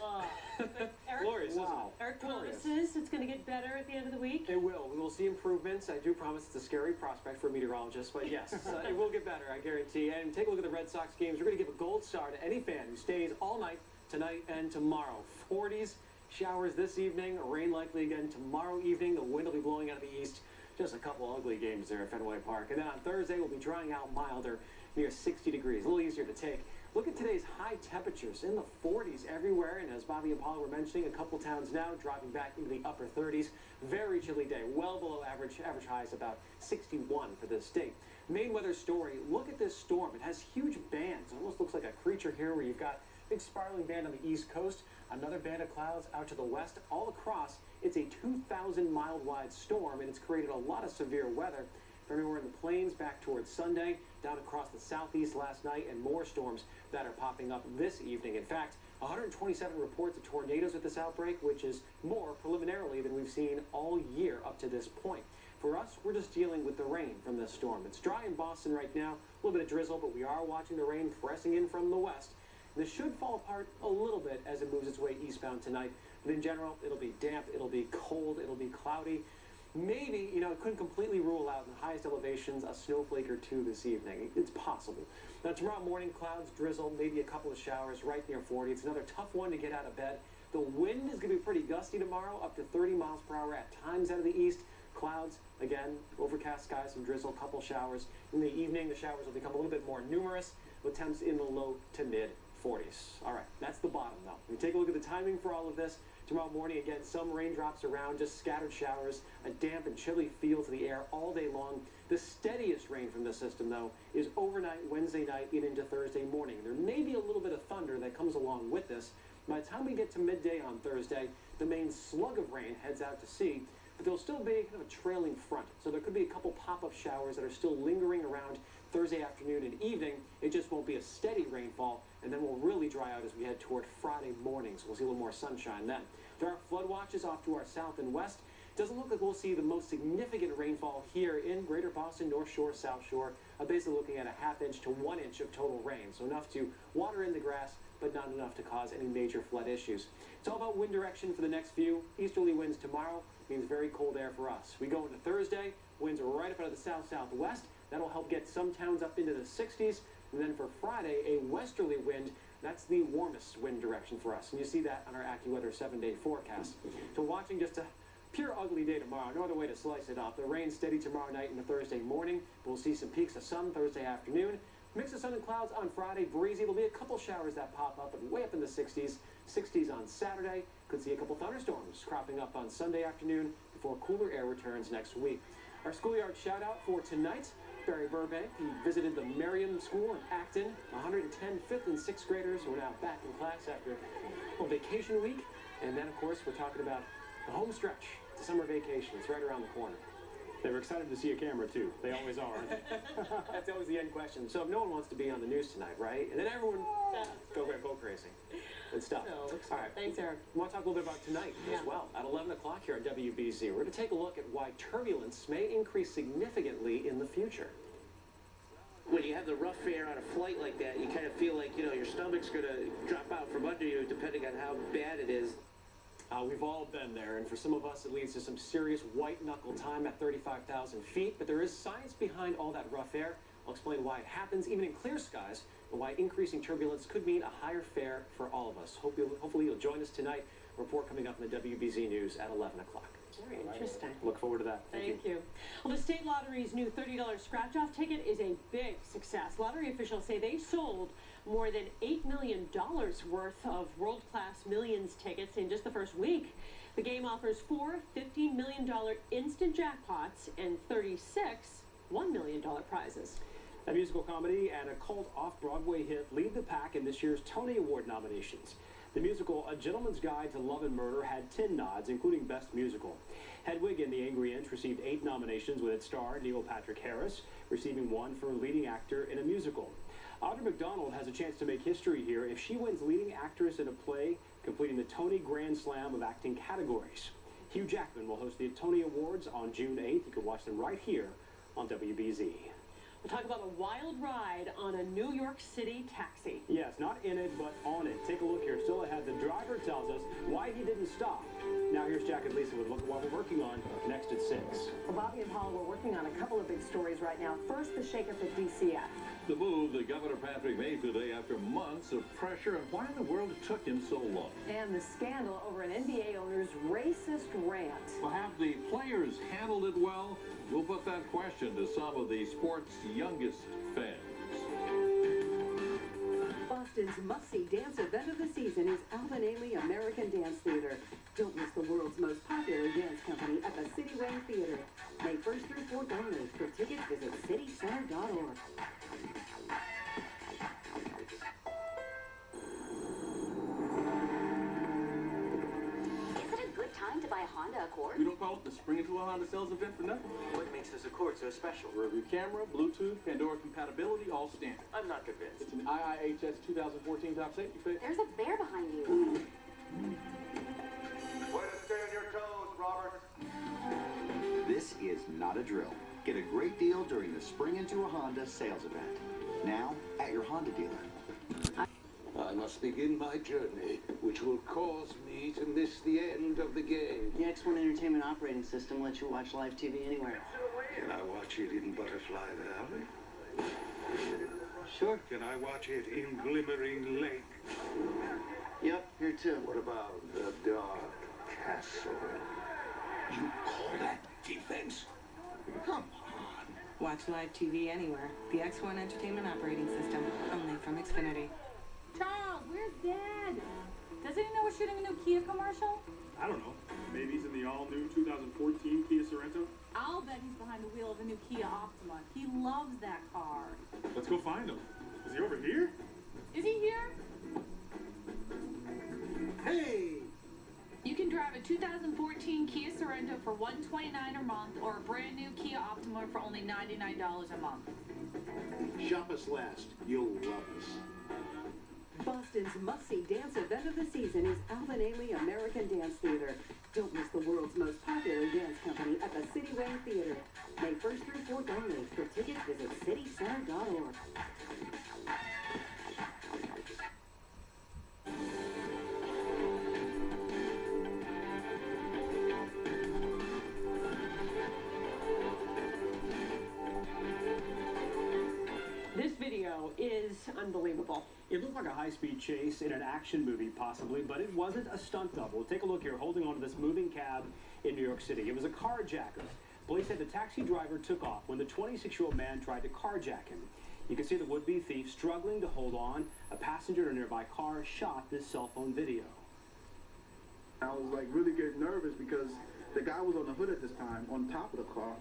Glorious, wow. Eric promises it's going to get better at the end of the week. It will. We will see improvements. I do promise it's a scary prospect for a meteorologist, but yes, it will get better, I guarantee. And take a look at the Red Sox games. We're going to give a gold star to any fan who stays all night, tonight and tomorrow. 40s, showers this evening, rain likely again tomorrow evening. The wind will be blowing out of the east. Just a couple ugly games there at Fenway Park. And then on Thursday, we'll be drying out milder, near 60 degrees, a little easier to take. Look at today's high temperatures in the 40s everywhere, and as Bobby and Paula were mentioning, a couple towns now dropping back into the upper 30s. Very chilly day, well below average highs, about 61 for this state. Main weather story, look at this storm. It has huge bands. It almost looks like a creature here where you've got a big spiraling band on the east coast, another band of clouds out to the west, all across. It's a 2,000-mile wide storm, and it's created a lot of severe weather. Everywhere in the plains back towards Sunday, down across the southeast last night, and more storms that are popping up this evening. In fact, 127 reports of tornadoes with this outbreak, which is more preliminarily than we've seen all year up to this point. For us, we're just dealing with the rain from this storm. It's dry in Boston right now, a little bit of drizzle, but we are watching the rain pressing in from the west. This should fall apart a little bit as it moves its way eastbound tonight, but in general, it'll be damp, it'll be cold, it'll be cloudy. Maybe, you know, it couldn't completely rule out in the highest elevations a snowflake or two this evening. It's possible. Now, tomorrow morning, clouds, drizzle, maybe a couple of showers right near 40. It's another tough one to get out of bed. The wind is going to be pretty gusty tomorrow, up to 30 miles per hour at times out of the east. Clouds, again, overcast skies, some drizzle, couple showers. In the evening, the showers will become a little bit more numerous, with temps in the low to mid 40s. All right, that's the bottom, though. We take a look at the timing for all of this. Tomorrow morning, again, some raindrops around, just scattered showers, a damp and chilly feel to the air all day long. The steadiest rain from the system, though, is overnight Wednesday night and into Thursday morning. There may be a little bit of thunder that comes along with this. By the time we get to midday on Thursday, the main slug of rain heads out to sea, but there'll still be kind of a trailing front. So there could be a couple pop-up showers that are still lingering around Thursday afternoon and evening. It just won't be a steady rainfall, and then we'll really dry out as we head toward Friday morning, so we'll see a little more sunshine then. There are flood watches off to our south and west. Doesn't look like we'll see the most significant rainfall here in Greater Boston, North Shore, South Shore. Basically looking at a ½ inch to 1 inch of total rain, so enough to water in the grass, but not enough to cause any major flood issues. It's all about wind direction for the next few. Easterly winds tomorrow means very cold air for us. We go into Thursday, winds are right up out of the south-southwest. That'll help get some towns up into the 60s. And then for Friday, a westerly wind. That's the warmest wind direction for us. And you see that on our AccuWeather 7-day forecast. So watching just a pure ugly day tomorrow. No other way to slice it up. The rain steady tomorrow night into Thursday morning. We'll see some peaks of sun Thursday afternoon. Mix of sun and clouds on Friday. Breezy. There'll be a couple showers that pop up, but way up in the 60s. 60s on Saturday. Could see a couple thunderstorms cropping up on Sunday afternoon before cooler air returns next week. Our schoolyard shout out for tonight. Barry Burbank, he visited the Merriam School in Acton. 110 5th and 6th graders who are now back in class after a vacation week. And then, of course, we're talking about the home stretch. It's a summer vacation. It's right around the corner. They were excited to see a camera, too. They always are, aren't they? That's always the end question. So if no one wants to be on the news tonight, right? And then everyone go crazy. Good stuff. No, all right. Thanks, Eric. We want to talk a little bit about tonight as well. At 11 o'clock here on WBZ, we're going to take a look at why turbulence may increase significantly in the future. When you have the rough air on a flight like that, you kind of feel like, you know, your stomach's going to drop out from under you depending on how bad it is. We've all been there, and for some of us, it leads to some serious white-knuckle time at 35,000 feet, but there is science behind all that rough air. I'll explain why it happens, even in clear skies, and why increasing turbulence could mean a higher fare for all of us. Hopefully you'll join us tonight. A report coming up in the WBZ News at 11 o'clock. Very interesting. Look forward to that. Thank you. Well, the state lottery's new $30 scratch-off ticket is a big success. Lottery officials say they sold more than $8 million worth of world-class millions tickets in just the first week. The game offers 4 $15 million instant jackpots and 36 $1 million prizes. A musical comedy and a cult off-Broadway hit lead the pack in this year's Tony Award nominations. The musical A Gentleman's Guide to Love and Murder had 10 nods, including Best Musical. Hedwig and the Angry Inch received 8 nominations, with its star Neil Patrick Harris receiving 1 for leading actor in a musical. Audra McDonald has a chance to make history here if she wins leading actress in a play, completing the Tony Grand Slam of acting categories. Hugh Jackman will host the Tony Awards on June 8th. You can watch them right here on WBZ. We'll talk about a wild ride on a New York City taxi. Yes, not in it, but on it. Take a look here. Still ahead, the driver tells us why he didn't stop. Now here's Jack and Lisa with a look at what we're working on next at 6. Well, Bobby and Paula, we're working on a couple of big stories right now. First, the shakeup at DCF. The move that Governor Patrick made today after months of pressure, and why in the world it took him so long. And the scandal over an NBA owner's racist rant. Well, have the players handled it well? We'll put that question to some of the sport's youngest fans. Boston's must-see dance event of the season is Alvin Ailey American Dance Theater. Don't miss the world's most popular dance company at the City Wing Theater. May 1st through 4th only. For tickets, visit citycenter.org. Time to buy a Honda Accord? We don't call it the Spring Into a Honda sales event for nothing. What makes this Accord so special? Rearview camera, Bluetooth, Pandora compatibility, all standard. I'm not convinced. It's an IIHS 2014 top safety fit. There's a bear behind you. Way to stay on your toes, Robert. This is not a drill. Get a great deal during the Spring Into a Honda sales event. Now, at your Honda dealer. I must begin my journey, which will cause me to miss the end of the game. The X1 Entertainment operating system lets you watch live TV anywhere. Can I watch it in Butterfly Valley? Sure. Can I watch it in Glimmering Lake? Yep, here too. What about the Dark Castle? You call that defense? Come on. Watch live TV anywhere. The X1 Entertainment operating system, only from Xfinity. Charles, where's Dad? Doesn't he know we're shooting a new Kia commercial? I don't know. Maybe he's in the all-new 2014 Kia Sorento. I'll bet he's behind the wheel of a new Kia Optima. He loves that car. Let's go find him. Is he over here? Is he here? Hey! You can drive a 2014 Kia Sorento for $129 a month or a brand new Kia Optima for only $99 a month. Shop us last. You'll love us. Boston's must-see dance event of the season is Alvin Ailey American Dance Theater. Don't miss the world's most popular dance company at the City Wing Theater. May 1st through 4th only. For tickets, visit citycenter.org. This video is unbelievable. It looked like a high-speed chase in an action movie, possibly, but it wasn't a stunt double. Take a look here, holding onto this moving cab in New York City. It was a carjacker. Police said the taxi driver took off when the 26-year-old man tried to carjack him. You can see the would-be thief struggling to hold on. A passenger in a nearby car shot this cell phone video. I was like really getting nervous because the guy was on the hood at this time, on top of the car.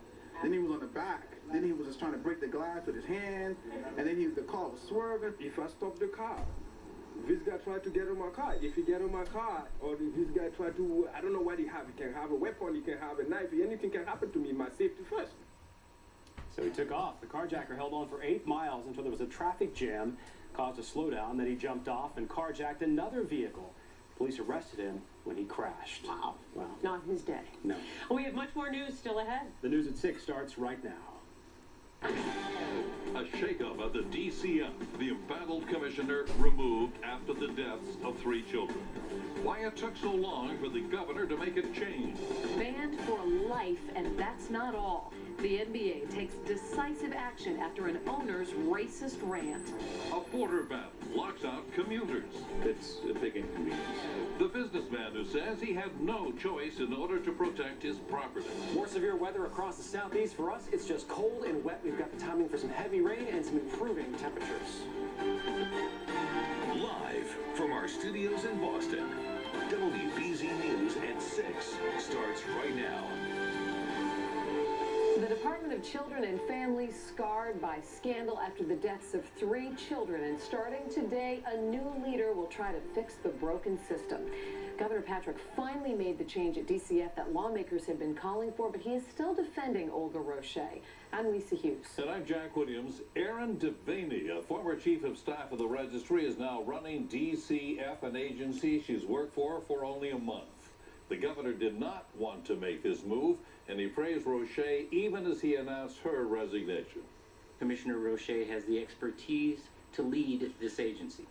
Then he was on the back. Then he was just trying to break the glass with his hand. And then the car was swerving. If I stop the car, this guy tried to get on my car. If he get on my car, or if this guy tried to, I don't know what he have. He can have a weapon, he can have a knife. Anything can happen to me. My safety first. So he took off. The carjacker held on for 8 miles until there was a traffic jam, caused a slowdown. Then he jumped off and carjacked another vehicle. Police arrested him when he crashed. Wow. Not his day. No. Well, we have much more news still ahead. The news at 6 starts right now. A shakeup at the DCF. The embattled commissioner removed after the deaths of 3 children. Why it took so long for the governor to make a change. Banned for life, and that's not all. The NBA takes decisive action after an owner's racist rant. A border battle locks out commuters. It's a big inconvenience. The businessman who says he had no choice in order to protect his property. More severe weather across the southeast. For us, it's just cold and wet. We've got the timing for some heavy rain and some improving temperatures. Live from our studios in Boston, WBZ News at 6 starts right now. The Department of Children and Families scarred by scandal after the deaths of 3 children. And starting today, a new leader will try to fix the broken system. Governor Patrick finally made the change at DCF that lawmakers had been calling for, but he is still defending Olga Roche. I'm Lisa Hughes. And I'm Jack Williams. Erin Devaney, a former chief of staff of the registry, is now running DCF, an agency she's worked for only a month. The governor did not want to make this move, and he praised Roche even as he announced her resignation. Commissioner Roche has the expertise to lead this agency.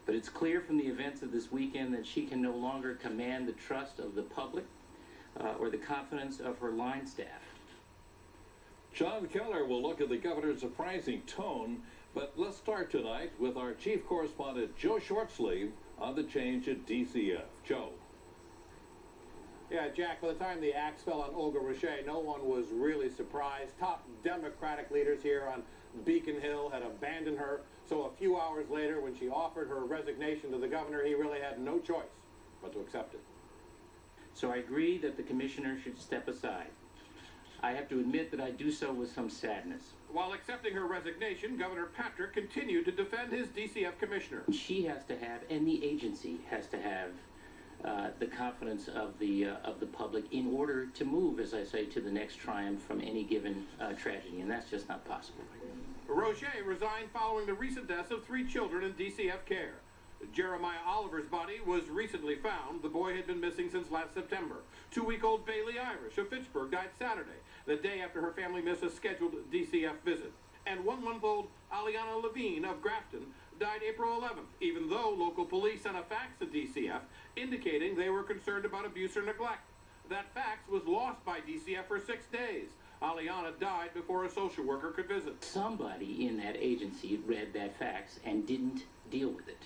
But it's clear from the events of this weekend that she can no longer command the trust of the public or the confidence of her line staff. John Keller will look at the governor's surprising tone, but let's start tonight with our chief correspondent, Joe Shortsleeve, on the change at DCF. Joe. Yeah, Jack, by the time the axe fell on Olga Roche, no one was really surprised. Top Democratic leaders here on Beacon Hill had abandoned her. So a few hours later, when she offered her resignation to the governor, he really had no choice but to accept it. So I agree that the commissioner should step aside. I have to admit that I do so with some sadness. While accepting her resignation, Governor Patrick continued to defend his DCF commissioner. She has to have, and the agency has to have, the confidence of the public in order to move, as I say, to the next triumph from any given tragedy, and that's just not possible. Roche resigned following the recent deaths of 3 children in DCF care. Jeremiah Oliver's body was recently found. The boy had been missing since last September. 2-week-old Bailey Irish of Fitchburg died Saturday, the day after her family missed a scheduled DCF visit. And 1-month-old Aliana Levine of Grafton died April 11th, even though local police sent a fax to DCF indicating they were concerned about abuse or neglect. That fax was lost by DCF for 6 days. Aliana died before a social worker could visit. Somebody in that agency read that fax and didn't deal with it.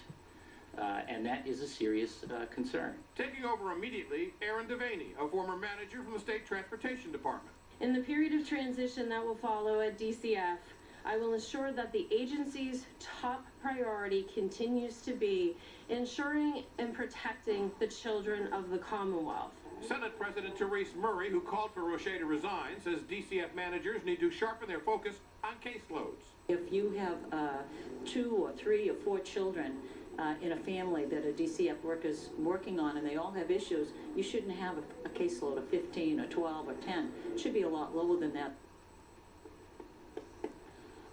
And that is a serious concern. Taking over immediately, Erin Devaney, a former manager from the State Transportation Department. In the period of transition that will follow at DCF, I will ensure that the agency's top priority continues to be ensuring and protecting the children of the Commonwealth. Senate President Therese Murray, who called for Roche to resign, says DCF managers need to sharpen their focus on caseloads. If you have 2 or 3 or 4 children in a family that a DCF worker's working on and they all have issues, you shouldn't have a caseload of 15 or 12 or 10. It should be a lot lower than that.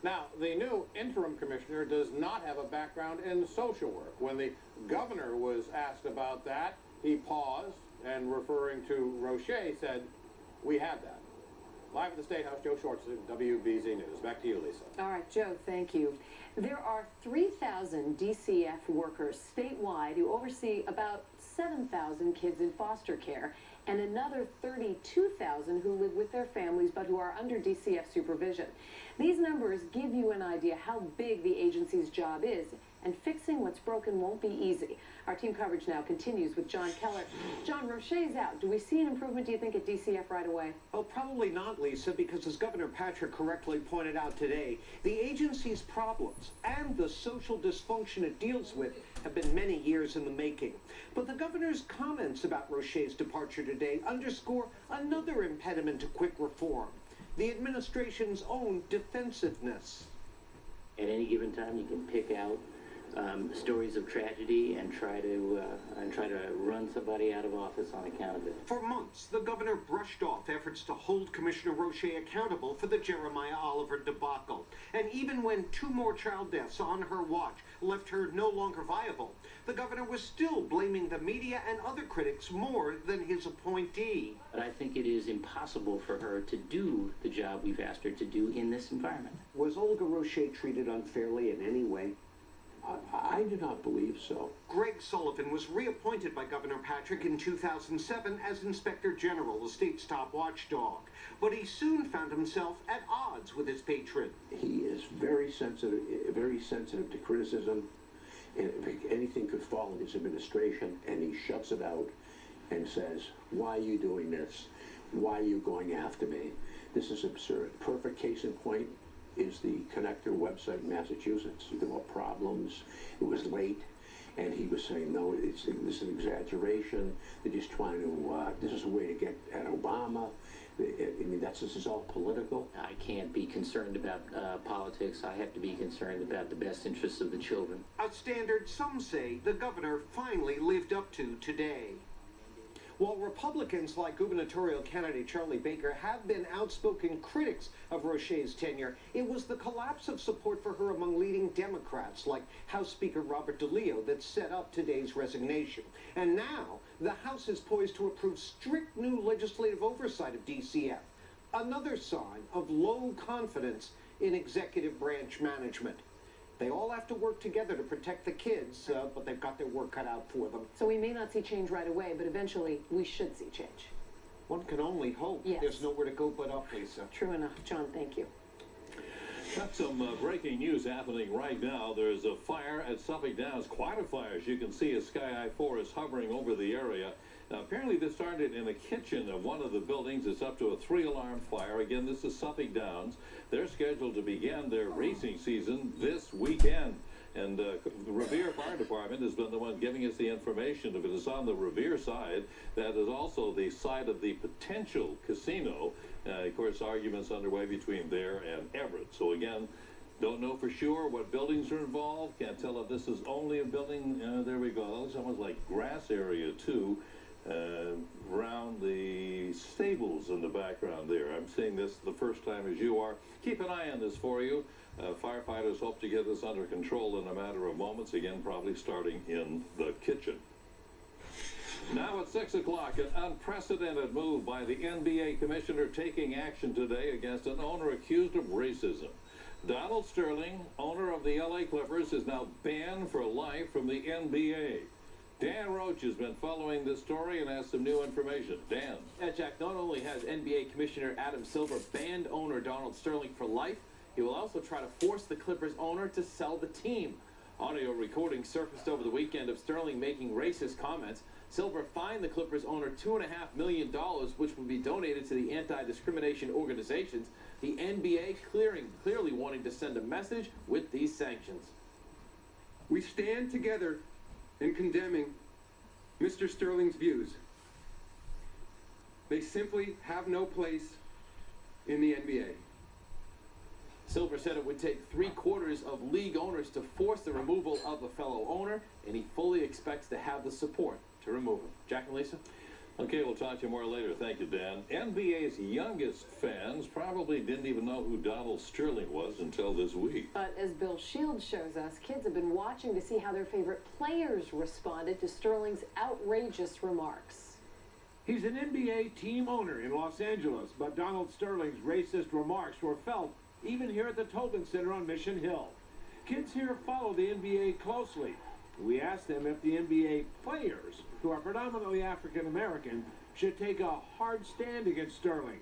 Now, the new interim commissioner does not have a background in social work. When the governor was asked about that, he paused and, referring to Roche, said, "We have that." Live at the State House, Joe Shorts, WBZ News. Back to you, Lisa. All right, Joe, thank you. There are 3,000 DCF workers statewide who oversee about 7,000 kids in foster care and another 32,000 who live with their families but who are under DCF supervision. These numbers give you an idea how big the agency's job is, and fixing what's broken won't be easy. Our team coverage now continues with John Keller. John, Roche's out. Do we see an improvement, do you think, at DCF right away? Oh, probably not, Lisa, because as Governor Patrick correctly pointed out today, the agency's problems and the social dysfunction it deals with have been many years in the making. But the governor's comments about Roche's departure today underscore another impediment to quick reform: the administration's own defensiveness. At any given time, you can pick out stories of tragedy and try to run somebody out of office on account of it. For months, the governor brushed off efforts to hold Commissioner Roche accountable for the Jeremiah Oliver debacle. And even when 2 more child deaths on her watch left her no longer viable, the governor was still blaming the media and other critics more than his appointee. But I think it is impossible for her to do the job we've asked her to do in this environment. Was Olga Roche treated unfairly in any way? I do not believe so. Greg Sullivan was reappointed by Governor Patrick in 2007 as Inspector General, the state's top watchdog. But he soon found himself at odds with his patron. He is very sensitive to criticism, and anything could fall in his administration, and he shuts it out and says, why are you doing this? Why are you going after me? This is absurd. Perfect case in point is the connector website in Massachusetts. There were problems. It was late. And he was saying, no, this is an exaggeration. They're just trying to, this is a way to get at Obama. I mean, this is all political. I can't be concerned about politics. I have to be concerned about the best interests of the children. A standard some say the governor finally lived up to today. While Republicans like gubernatorial candidate Charlie Baker have been outspoken critics of Roche's tenure, it was the collapse of support for her among leading Democrats like House Speaker Robert DeLeo that set up today's resignation. And now, the House is poised to approve strict new legislative oversight of DCF, another sign of low confidence in executive branch management. They all have to work together to protect the kids, but they've got their work cut out for them. So we may not see change right away, but eventually we should see change. One can only hope. Yes. There's nowhere to go but up, Lisa. True enough. John, thank you. Got some breaking news happening right now. There's a fire at Suffolk Downs, quite a fire. As you can see, a Sky I-4 is hovering over the area. Now, apparently this started in the kitchen of one of the buildings. It's up to a 3-alarm fire. Again, this is Suffolk Downs. They're scheduled to begin their racing season this weekend. And the Revere Fire Department has been the one giving us the information. If it is on the Revere side, that is also the side of the potential casino. Of course, arguments underway between there and Everett. So again, don't know for sure what buildings are involved. Can't tell if this is only a building. There we go. That looks almost like grass area, too. Around the stables in the background there. I'm seeing this the first time as you are. Keep an eye on this for you. Firefighters hope to get this under control in a matter of moments. Again, probably starting in the kitchen. Now at 6 o'clock, an unprecedented move by the NBA commissioner taking action today against an owner accused of racism. Donald Sterling, owner of the LA Clippers, is now banned for life from the NBA. Dan Roach has been following this story and has some new information. Dan. Yeah, Jack, not only has NBA Commissioner Adam Silver banned owner Donald Sterling for life, he will also try to force the Clippers owner to sell the team. Audio recordings surfaced over the weekend of Sterling making racist comments. Silver fined the Clippers owner $2.5 million, which would be donated to the anti-discrimination organizations. The NBA clearly wanting to send a message with these sanctions. We stand together in condemning Mr. Sterling's views. They simply have no place in the NBA. Silver said it would take 3/4 of league owners to force the removal of a fellow owner, and he fully expects to have the support to remove him. Jack and Lisa? Okay, we'll talk to you more later. Thank you, Dan. NBA's youngest fans probably didn't even know who Donald Sterling was until this week. But as Bill Shields shows us, kids have been watching to see how their favorite players responded to Sterling's outrageous remarks. He's an NBA team owner in Los Angeles, but Donald Sterling's racist remarks were felt even here at the Tobin Center on Mission Hill. Kids here follow the NBA closely. We asked them if the NBA players, who are predominantly African American, should take a hard stand against Sterling.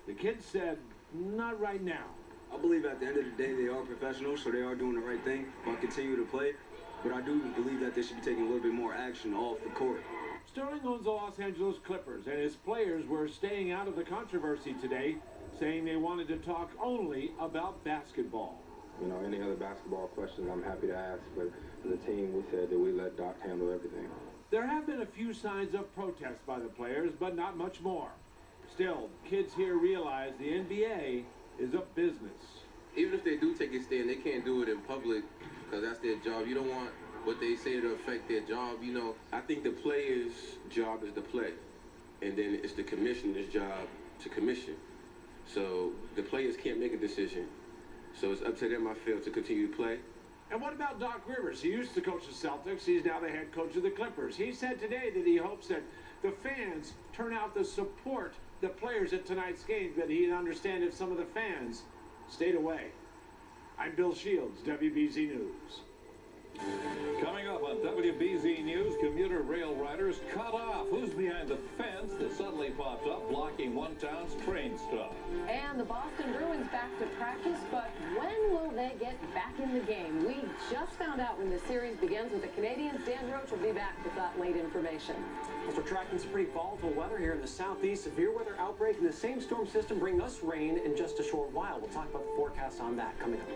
The kids said, not right now. I believe at the end of the day they are professionals, so they are doing the right thing. I'll continue to play, but I do believe that they should be taking a little bit more action off the court. Sterling owns the Los Angeles Clippers, and his players were staying out of the controversy today, saying they wanted to talk only about basketball. You know, any other basketball questions I'm happy to ask, but as a team we said that we let Doc handle everything. There have been a few signs of protest by the players, but not much more. Still, kids here realize the NBA is a business. Even if they do take a stand, they can't do it in public because that's their job. You don't want what they say to affect their job. You know, I think the players' job is to play, and then it's the commissioner's job to commission. So the players can't make a decision. So it's up to them, I feel, to continue to play. And what about Doc Rivers? He used to coach the Celtics. He's now the head coach of the Clippers. He said today that he hopes that the fans turn out to support the players at tonight's game, but he'd understand if some of the fans stayed away. I'm Bill Shields, WBZ News. WBZ News, commuter rail riders cut off. Who's behind the fence that suddenly popped up, blocking one town's train stop? And the Boston Bruins back to practice, but when will they get back in the game? We just found out when the series begins with the Canadians. Dan Roach will be back with that late information. As we're tracking some pretty volatile weather here in the southeast, severe weather outbreak and the same storm system bring us rain in just a short while. We'll talk about the forecast on that coming up.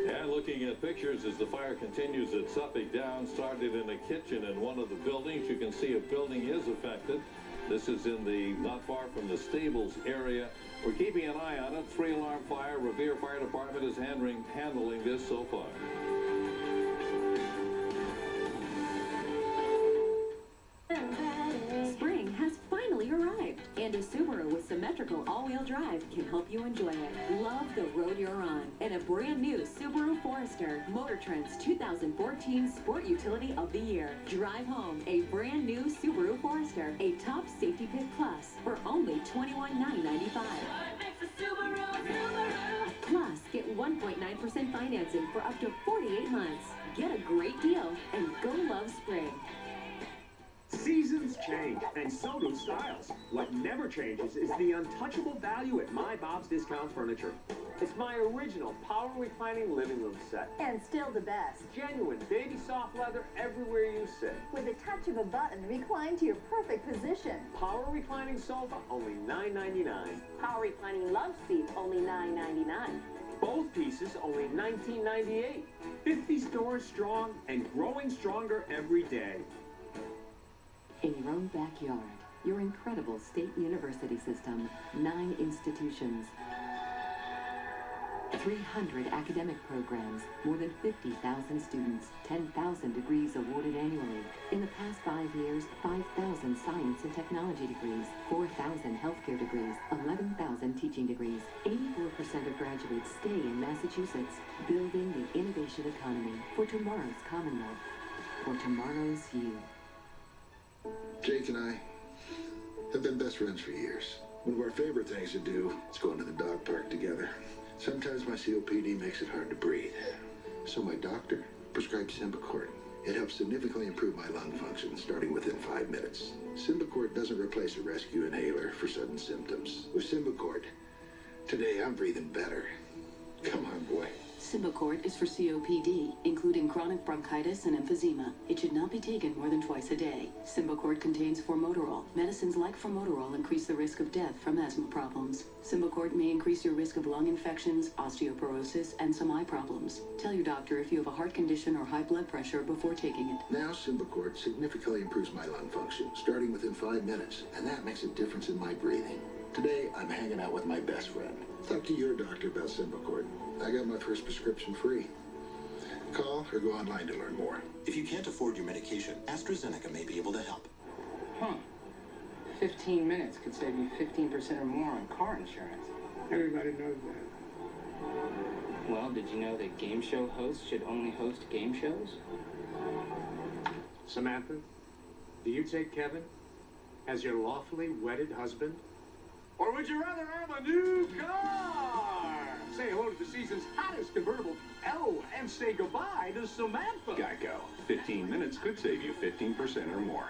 And looking at pictures as the fire continues at Suffolk Downs, started in a kitchen in one of the buildings. You can see a building is affected. This is in the not far from the stables area. We're keeping an eye on it. 3-alarm fire. Revere Fire Department is handling this so far. Spring has finally arrived, and a Subaru with symmetrical all-wheel drive can help you enjoy it. Love the road you're on in a brand new Subaru Forester, Motor Trend's 2014 Sport Utility of the Year. Drive home a brand new Subaru Forester, a top Safety Pick Plus for only $21,995. Plus, get 1.9% financing for up to 48 months. Get a great deal and go love spring. Seasons change, and so do styles. What never changes is the untouchable value at My Bob's Discount Furniture. It's my original power reclining living room set. And still the best. Genuine baby soft leather everywhere you sit. With a touch of a button, recline to your perfect position. Power reclining sofa, only $9.99. Power reclining love seat, only $9.99. Both pieces, only $19.98. 50 stores strong and growing stronger every day. In your own backyard, your incredible state university system, 9 institutions, 300 academic programs, more than 50,000 students, 10,000 degrees awarded annually. In the past 5 years, 5,000 science and technology degrees, 4,000 healthcare degrees, 11,000 teaching degrees. 84% of graduates stay in Massachusetts, building the innovation economy for tomorrow's Commonwealth, for tomorrow's you. Jake and I have been best friends for years. One of our favorite things to do is going to the dog park together. Sometimes my COPD makes it hard to breathe. So my doctor prescribed Symbicort. It helps significantly improve my lung function, starting within 5 minutes. Symbicort doesn't replace a rescue inhaler for sudden symptoms. With Symbicort, today I'm breathing better. Come on, boy. Symbicort is for COPD, including chronic bronchitis and emphysema. It should not be taken more than twice a day. Symbicort contains formoterol. Medicines like formoterol increase the risk of death from asthma problems. Symbicort may increase your risk of lung infections, osteoporosis, and some eye problems. Tell your doctor if you have a heart condition or high blood pressure before taking it. Now Symbicort significantly improves my lung function, starting within 5 minutes, and that makes a difference in my breathing. Today, I'm hanging out with my best friend. Talk to your doctor about Symbicort. I got my first prescription free. Call or go online to learn more. If you can't afford your medication, AstraZeneca may be able to help. 15 minutes could save you 15% or more on car insurance. Everybody knows that. Well, did you know that game show hosts should only host game shows? Samantha, do you take Kevin as your lawfully wedded husband? Or would you rather have a new car? Say hello to the season's hottest convertible L and say goodbye to Samantha. Geico. 15 minutes could save you 15% or more.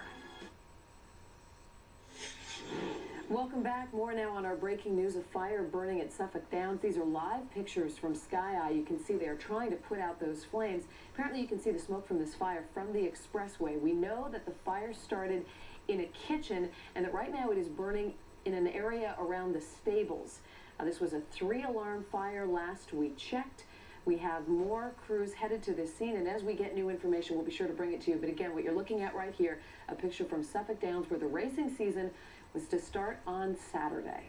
Welcome back. More now on our breaking news of fire burning at Suffolk Downs. These are live pictures from Sky Eye. You can see they are trying to put out those flames. Apparently you can see the smoke from this fire from the expressway. We know that the fire started in a kitchen and that right now it is burning in an area around the stables. This was a 3-alarm fire last we checked. We have more crews headed to this scene, and as we get new information, we'll be sure to bring it to you. But again, what you're looking at right here, a picture from Suffolk Downs where the racing season was to start on Saturday.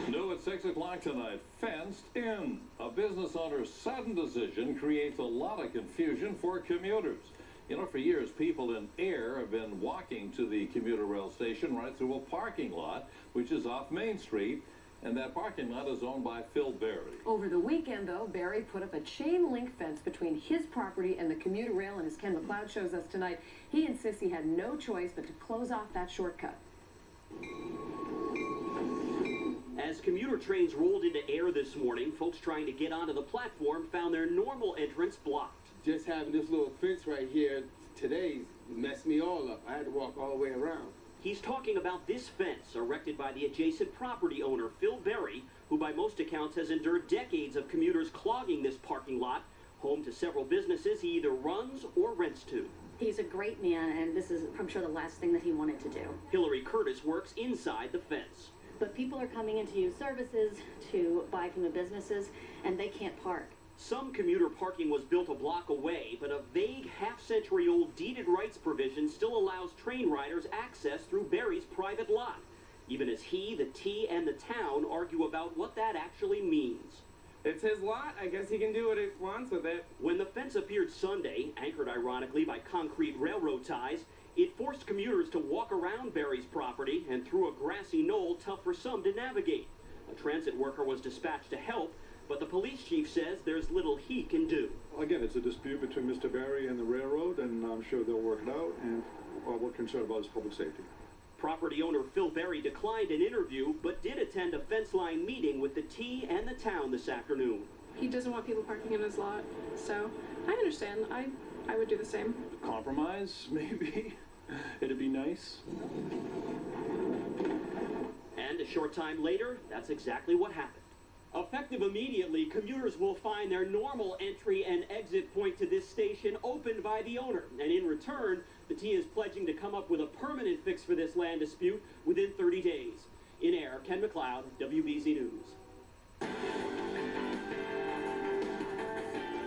New at 6 o'clock tonight, fenced in. A business owner's sudden decision creates a lot of confusion for commuters. You know, for years, people in Air have been walking to the commuter rail station right through a parking lot, which is off Main Street, and that parking lot is owned by Phil Berry. Over the weekend, though, Berry put up a chain link fence between his property and the commuter rail, and as Ken McLeod shows us tonight, he insists he had no choice but to close off that shortcut. As commuter trains rolled into Air this morning, folks trying to get onto the platform found their normal entrance blocked. just having this little fence right here today messed me all up. I had to walk all the way around. He's talking about this fence erected by the adjacent property owner, Phil Berry, who by most accounts has endured decades of commuters clogging this parking lot, home to several businesses he either runs or rents to. He's a great man, and this is, I'm sure, the last thing that he wanted to do. Hillary Curtis works inside the fence. But people are coming in to use services, to buy from the businesses, and they can't park. Some commuter parking was built a block away, but a vague half-century-old deeded rights provision still allows train riders access through Berry's private lot, even as he, the T, and the town argue about what that actually means. It's his lot. I guess he can do what he wants with it. When the fence appeared Sunday, anchored ironically by concrete railroad ties, it forced commuters to walk around Berry's property and through a grassy knoll tough for some to navigate. A transit worker was dispatched to help, but the police chief says there's little he can do. Again, it's a dispute between Mr. Berry and the railroad, and I'm sure they'll work it out, and what we're concerned about is public safety. Property owner Phil Berry declined an interview, but did attend a fence line meeting with the T and the town this afternoon. He doesn't want people parking in his lot, so I understand. I would do the same. Compromise, maybe? It'd be nice. And a short time later, that's exactly what happened. Effective immediately, commuters will find their normal entry and exit point to this station opened by the owner. And in return, the T is pledging to come up with a permanent fix for this land dispute within 30 days. In air, Ken McLeod, WBZ News.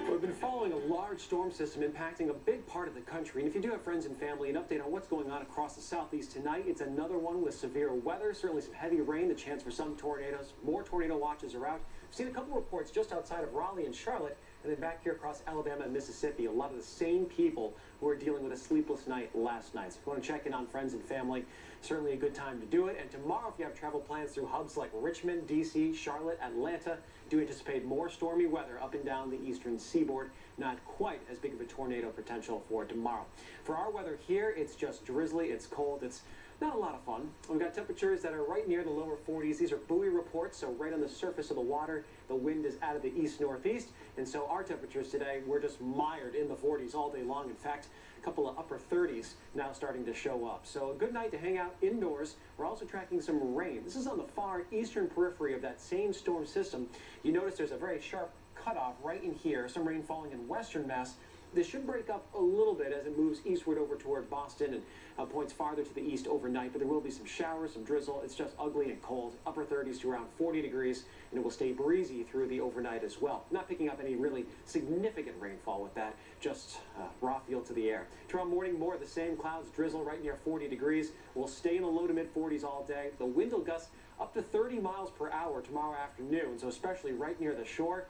We've been following a large storm system impacting a big part of the country. And if you do have friends and family, an update on what's going on across the southeast tonight. It's another one with severe weather, certainly some heavy rain, the chance for some tornadoes. More tornado watches are out. We've seen a couple reports just outside of Raleigh and Charlotte, and then back here across Alabama and Mississippi. A lot of the same people who are dealing with a sleepless night last night. So if you want to check in on friends and family, certainly a good time to do it. And tomorrow, if you have travel plans through hubs like Richmond, D.C., Charlotte, Atlanta, do anticipate more stormy weather up and down the eastern seaboard. Not quite as big of a tornado potential for tomorrow. For our weather here, it's just drizzly, it's cold, it's not a lot of fun. We've got temperatures that are right near the lower 40s. These are buoy reports, so right on the surface of the water. The wind is out of the east-northeast, and so our temperatures today, we're just mired in the 40s all day long. In fact, a couple of upper 30s now starting to show up. So a good night to hang out indoors. We're also tracking some rain. This is on the far eastern periphery of that same storm system. You notice there's a very sharp cutoff right in here, some rain falling in western Mass. This should break up a little bit as it moves eastward over toward Boston and points farther to the east overnight, but there will be some showers, some drizzle. It's just ugly and cold, upper 30s to around 40 degrees, and it will stay breezy through the overnight as well. Not picking up any really significant rainfall with that, just raw feel to the air. Tomorrow morning, more of the same, clouds, drizzle right near 40 degrees. We'll stay in the low to mid 40s all day. The wind will gust up to 30 miles per hour tomorrow afternoon, so especially right near the shore.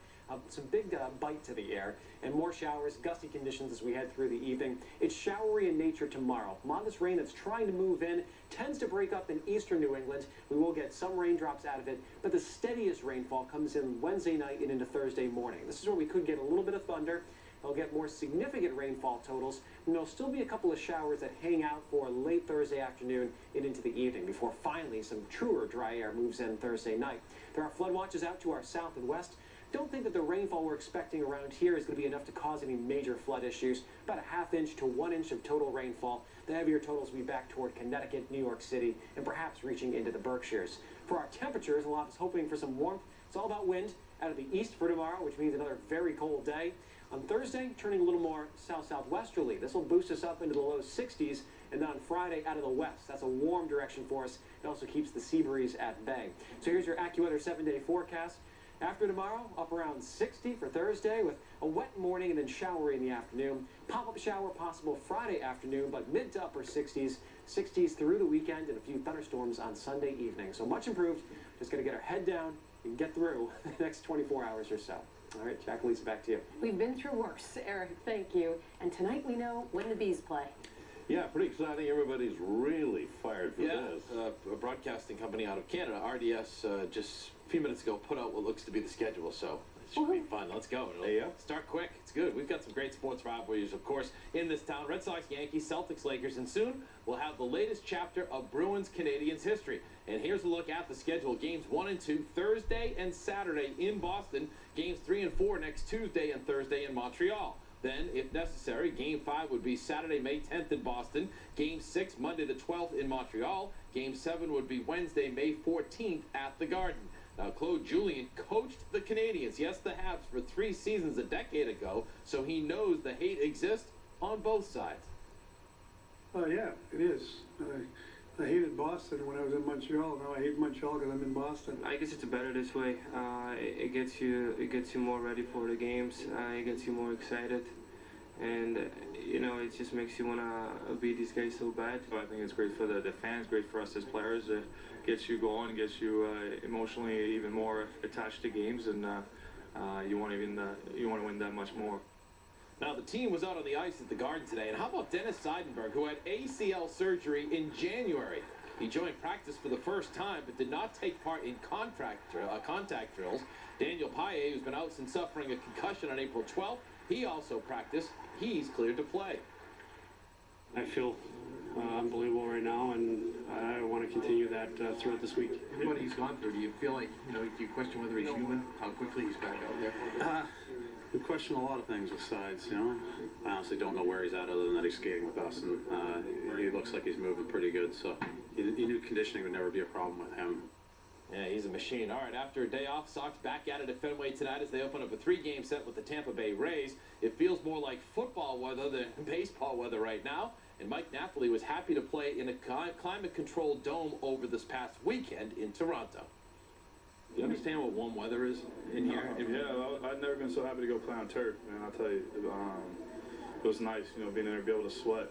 Some big bite to the air, and more showers, gusty conditions as we head through the evening. It's showery in nature tomorrow. Modest rain that's trying to move in, tends to break up in eastern New England. We will get some raindrops out of it, but the steadiest rainfall comes in Wednesday night and into Thursday morning. This is where we could get a little bit of thunder. They'll get more significant rainfall totals, and there'll still be a couple of showers that hang out for late Thursday afternoon and into the evening before finally some truer dry air moves in Thursday night. There are flood watches out to our south and west. Don't think that the rainfall we're expecting around here is going to be enough to cause any major flood issues. About a ½ inch to 1 inch of total rainfall. The heavier totals will be back toward Connecticut, New York City, and perhaps reaching into the Berkshires. For our temperatures, a lot is hoping for some warmth. It's all about wind out of the east for tomorrow, which means another very cold day. On Thursday, turning a little more south-southwesterly. This will boost us up into the low 60s, and then on Friday, out of the west. That's a warm direction for us. It also keeps the sea breeze at bay. So here's your AccuWeather 7-day forecast. After tomorrow, up around 60 for Thursday with a wet morning and then showery in the afternoon. Pop-up shower possible Friday afternoon, but mid to upper 60s. 60s through the weekend and a few thunderstorms on Sunday evening. So much improved. Just got to get our head down and get through the next 24 hours or so. All right, Jacqueline, back to you. We've been through worse, Eric. Thank you. And tonight we know when the Bees play. Yeah, pretty exciting. Everybody's really fired for this. A broadcasting company out of Canada, RDS, just a few minutes ago put out what looks to be the schedule, so it should be fun. Let's go. It'll start quick. It's good. We've got some great sports rivalries, of course, in this town. Red Sox, Yankees, Celtics, Lakers, and soon we'll have the latest chapter of Bruins Canadians history. And here's a look at the schedule. Games 1 and 2 Thursday and Saturday in Boston. Games 3 and 4 next Tuesday and Thursday in Montreal. Then, if necessary, Game 5 would be Saturday, May 10th in Boston. Game 6, Monday the 12th in Montreal. Game 7 would be Wednesday, May 14th at the Garden. Now, Claude Julien coached the Canadians, yes, the Habs, for 3 seasons a decade ago, so he knows the hate exists on both sides. Yeah, it is. I hated Boston when I was in Montreal. Now I hate Montreal because I'm in Boston. I guess it's better this way. It gets you more ready for the games. It gets you more excited, and it just makes you want to beat these guys so bad. I think it's great for the fans, great for us as players. It gets you going, gets you emotionally even more attached to games, and you want to win that much more. Now, the team was out on the ice at the Garden today, and how about Dennis Seidenberg, who had ACL surgery in January? He joined practice for the first time, but did not take part in contact drills. Daniel Paille, who's been out since suffering a concussion on April 12th, he also practiced. He's cleared to play. I feel unbelievable right now, and I want to continue that throughout this week. What he's gone through, do you feel like, do you question whether he's human, how quickly he's back out there? We question a lot of things with Sides, I honestly don't know where he's at other than that he's skating with us, and he looks like he's moving pretty good, so you knew conditioning would never be a problem with him. Yeah, he's a machine. All right, after a day off, Sox back at it at Fenway tonight as they open up a 3-game set with the Tampa Bay Rays. It feels more like football weather than baseball weather right now, and Mike Napoli was happy to play in a climate-controlled dome over this past weekend in Toronto. Do you understand what warm weather is in here? Yeah, I've never been so happy to go play on turf, man. I'll tell you, it was nice, being in there, be able to sweat,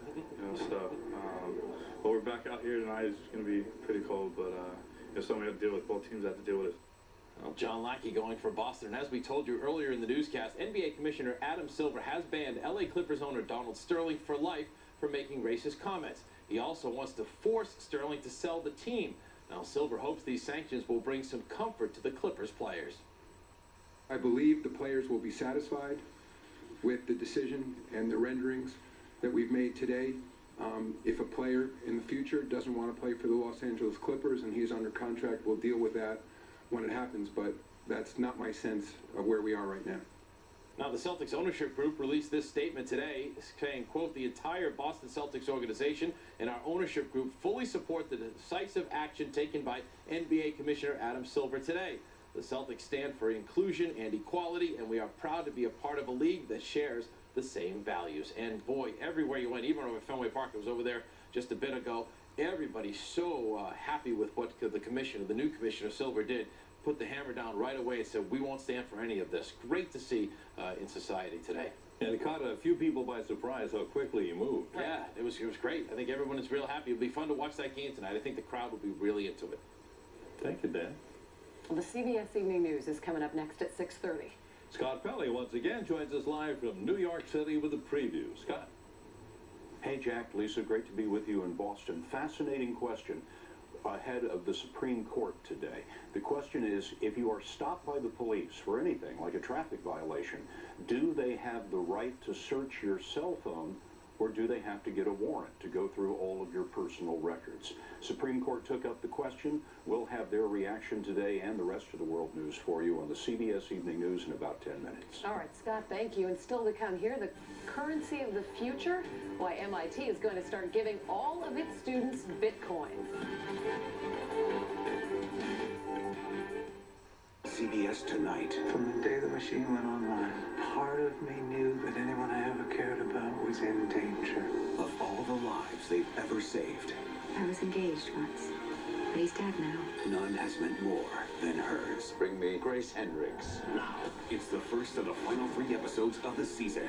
stuff. But we're back out here tonight. It's going to be pretty cold, but something we have to deal with. Both teams have to deal with it. Well, John Lackey going for Boston. And as we told you earlier in the newscast, NBA Commissioner Adam Silver has banned LA Clippers owner Donald Sterling for life for making racist comments. He also wants to force Sterling to sell the team. Now, Silver hopes these sanctions will bring some comfort to the Clippers players. I believe the players will be satisfied with the decision and the renderings that we've made today. If a player in the future doesn't want to play for the Los Angeles Clippers and he's under contract, we'll deal with that when it happens, but that's not my sense of where we are right now. Now, the Celtics ownership group released this statement today saying, quote, the entire Boston Celtics organization and our ownership group fully support the decisive action taken by NBA Commissioner Adam Silver today. The Celtics stand for inclusion and equality, and we are proud to be a part of a league that shares the same values. And boy, everywhere you went, even over at Fenway Park, I was over there just a bit ago, everybody's so happy with what the new Commissioner Silver did. Put the hammer down right away and said, we won't stand for any of this. Great to see in society today. And it caught a few people by surprise how quickly he moved. Yeah, it was great. I think everyone is real happy. It'll be fun to watch that game tonight. I think the crowd will be really into it. Thank you, Dan. Well, the CBS Evening News is coming up next at 6:30. Scott Pelley once again joins us live from New York City with a preview. Scott. Hey, Jack, Lisa, great to be with you in Boston. Fascinating question ahead of the Supreme Court today. The question is, if you are stopped by the police for anything, like a traffic violation, do they have the right to search your cell phone, or do they have to get a warrant to go through all of your personal records? Supreme Court took up the question. We'll have their reaction today and the rest of the world news for you on the CBS Evening News in about 10 minutes. All right, Scott, thank you. And still to come here, the currency of the future, why MIT is going to start giving all of its students Bitcoins. CBS Tonight. From the day the machine went online, part of me knew that anyone I ever cared about was in danger. Of all the lives they've ever saved, I was engaged once, but he's dead now. none has meant more than hers. Bring me Grace Hendricks. Now, it's the first of the final 3 episodes of the season.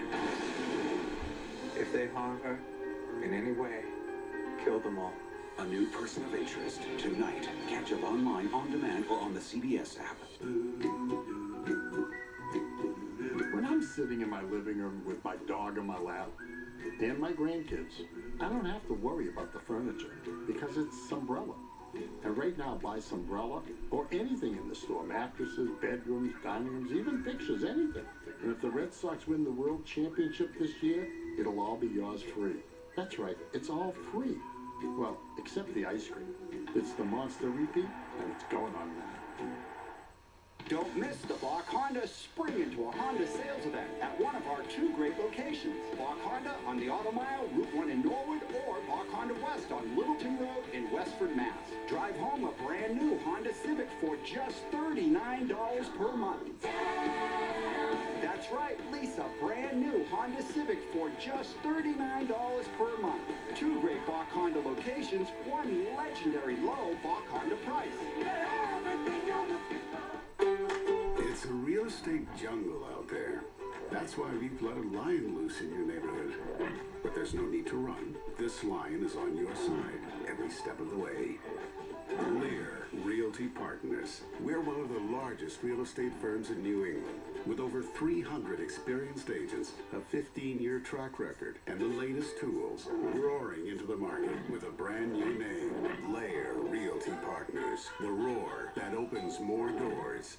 If they harm her in any way, kill them all. A new person of interest tonight. Catch up online, on demand, or on the CBS app. When I'm sitting in my living room with my dog on my lap and my grandkids, I don't have to worry about the furniture because it's Sunbrella. And right now, buy Sunbrella or anything in the store, mattresses, bedrooms, dining rooms, even pictures, anything. And if the Red Sox win the World Championship this year, it'll all be yours free. That's right, it's all free. Well, except the ice cream. It's the Monster Repeat, and it's going on now. Don't miss the Bach Honda Spring into a Honda sales event at one of our 2 great locations. Bach Honda on the Auto Mile, Route 1 in Norwood, or Bach Honda West on Littleton Road in Westford, Mass. Drive home a brand new Honda Civic for just $39 per month. That's right, lease a brand new Honda Civic for just $39 per month. 2 great Bach Honda locations, 1 legendary low Bach Honda price. It's a real estate jungle out there. That's why we've let a lion loose in your neighborhood. But there's no need to run. This lion is on your side every step of the way. Lear Realty Partners. We're one of the largest real estate firms in New England, with over 300 experienced agents, a 15-year track record, and the latest tools, roaring into the market with a brand new name. Lear Realty Partners. The roar that opens more doors.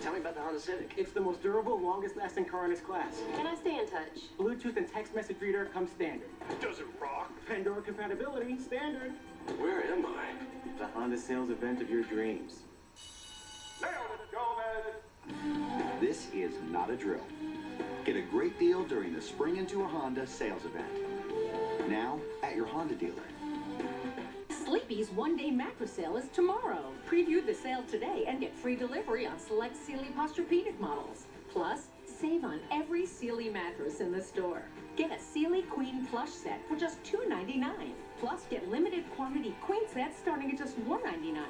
Tell me about the Honda Civic. It's the most durable, longest-lasting car in its class. Can I stay in touch? Bluetooth and text message reader come standard. Does it rock? Pandora compatibility, standard. Where am I? The Honda sales event of your dreams. This is not a drill. Get a great deal during the Spring Into a Honda sales event. Now at your Honda dealer. Sleepy's one-day mattress sale is tomorrow. Preview the sale today and get free delivery on select Sealy Posturepedic models. Plus, save on every Sealy mattress in the store. Get a Sealy Queen plush set for just $2.99. Plus, get limited quantity queen sets starting at just $1.99.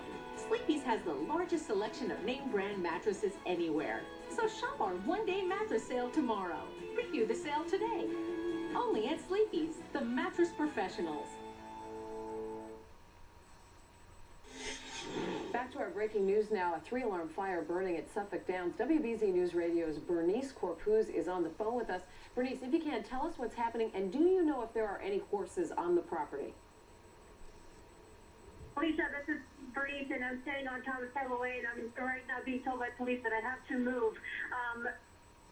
Sleepy's has the largest selection of name brand mattresses anywhere. So shop our one-day mattress sale tomorrow. Preview the sale today. Only at Sleepy's, the mattress professionals. Back to our breaking news now. A 3-alarm fire burning at Suffolk Downs. WBZ News Radio's Bernice Corpuz is on the phone with us. Bernice, if you can, tell us what's happening, and do you know if there are any horses on the property? Alicia, this is Bernice, and I'm staying on Thomas Highway, and I'm right now being told by police that I have to move.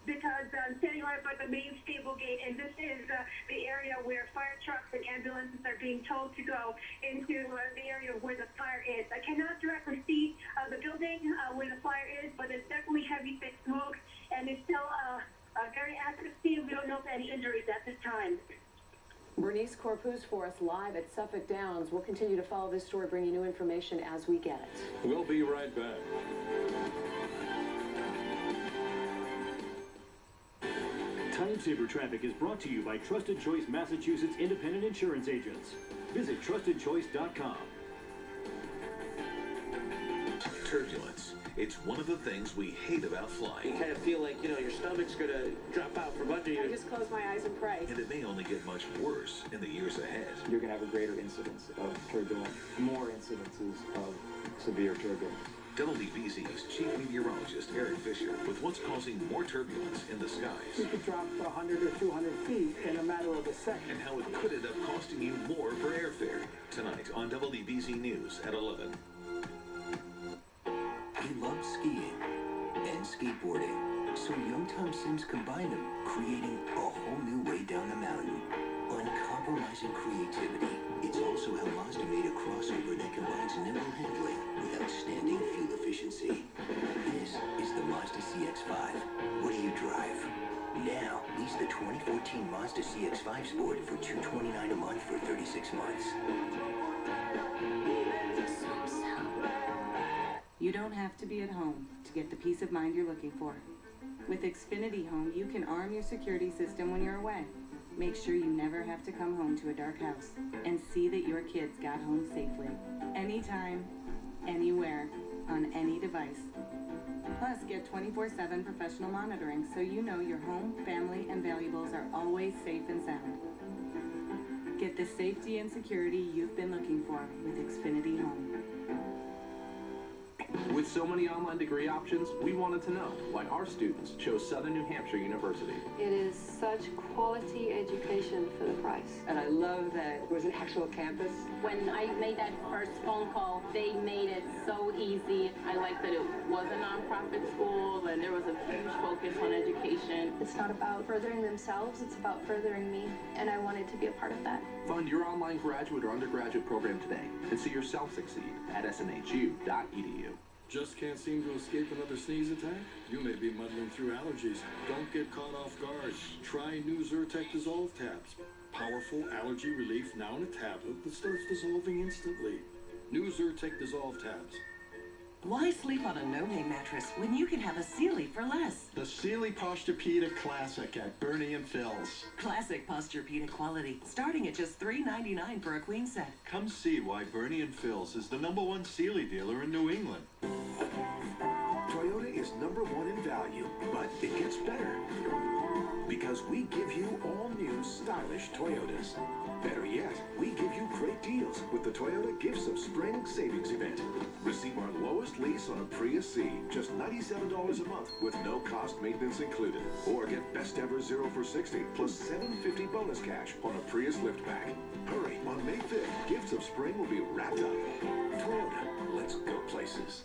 Because I'm standing right by the main stable gate, and this is the area where fire trucks and ambulances are being told to go into the area where the fire is. I cannot directly see the building where the fire is, but it's definitely heavy, thick smoke, and it's still a very active scene. We don't know of any injuries at this time. Bernice Corpuz for us live at Suffolk Downs. We'll continue to follow this story, bring you new information as we get it. We'll be right back. Time Saver Traffic is brought to you by Trusted Choice Massachusetts Independent Insurance Agents. Visit trustedchoice.com. Turbulence. It's one of the things we hate about flying. You kind of feel like, your stomach's going to drop out from under you. I just close my eyes and pray. And it may only get much worse in the years ahead. You're going to have a greater incidence of turbulence, more incidences of severe turbulence. WBZ's chief meteorologist, Eric Fisher, with what's causing more turbulence in the skies. You could drop 100 or 200 feet in a matter of a second. And how it could end up costing you more for airfare. Tonight on WBZ News at 11. He loves skiing and skateboarding, so young Tom Sims combined them, creating a whole new way down the mountain. Uncompromising creativity. It's also how Mazda made a crossover that combines nimble handling with outstanding fuel efficiency. This is the Mazda CX-5. What do you drive? Now, lease the 2014 Mazda CX-5 Sport for $229 a month for 36 months. You don't have to be at home to get the peace of mind you're looking for. With Xfinity Home, you can arm your security system when you're away. Make sure you never have to come home to a dark house, and see that your kids got home safely. Anytime, anywhere, on any device. Plus, get 24/7 professional monitoring so you know your home, family, and valuables are always safe and sound. Get the safety and security you've been looking for with Xfinity Home. With so many online degree options, we wanted to know why our students chose Southern New Hampshire University. It is such quality education for the price. And I love that it was an actual campus. When I made that first phone call, they made it so easy. I like that it was a nonprofit school and there was a huge focus on education. It's not about furthering themselves, it's about furthering me, and I wanted to be a part of that. Fund your online graduate or undergraduate program today and see yourself succeed at snhu.edu. Just can't seem to escape another sneeze attack? You may be muddling through allergies. Don't get caught off guard. Try new Zyrtec Dissolve Tabs. Powerful allergy relief now in a tablet that starts dissolving instantly. New Zyrtec Dissolve Tabs. Why sleep on a no-name mattress when you can have a Sealy for less? The Sealy Posturepedic Classic at Bernie and Phil's. Classic Posturepedic quality, starting at just $3.99 for a queen set. Come see why Bernie and Phil's is the #1 Sealy dealer in New England. Toyota is #1 in value, but it gets better. Because we give you all new stylish Toyotas. Better yet, we give you great deals with the Toyota Gifts of Spring Savings Event. Receive our lowest lease on a Prius C, just $97 a month with no cost maintenance included. Or get best ever 0 for 60 plus $750 bonus cash on a Prius liftback. Hurry, on May 5th, Gifts of Spring will be wrapped up. Toyota, let's go places.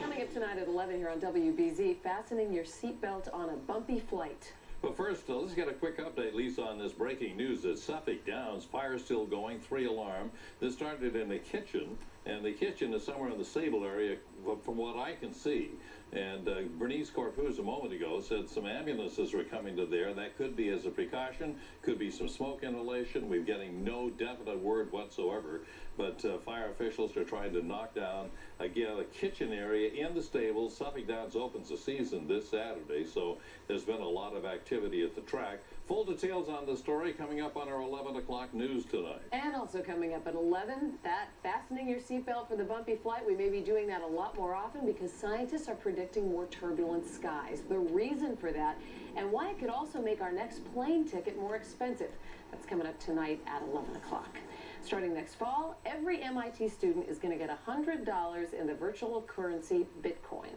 Coming up tonight at 11 here on WBZ, fastening your seatbelt on a bumpy flight. But first, let's get a quick update, Lisa, on this breaking news at Suffolk Downs. Fire still going, 3 alarm. This started in the kitchen, and the kitchen is somewhere in the stable area, from what I can see. And Bernice Corpuz a moment ago said some ambulances were coming to there. That could be as a precaution, could be some smoke inhalation. We're getting no definite word whatsoever. But fire officials are trying to knock down, again, a kitchen area in the stables. Suffolk Downs opens the season this Saturday, so there's been a lot of activity at the track. Full details on the story coming up on our 11 o'clock news tonight. And also coming up at 11, that fastening your seatbelt for the bumpy flight. We may be doing that a lot more often because scientists are predicting more turbulent skies. The reason for that and why it could also make our next plane ticket more expensive. That's coming up tonight at 11 o'clock. Starting next fall, every MIT student is going to get $100 in the virtual currency Bitcoin.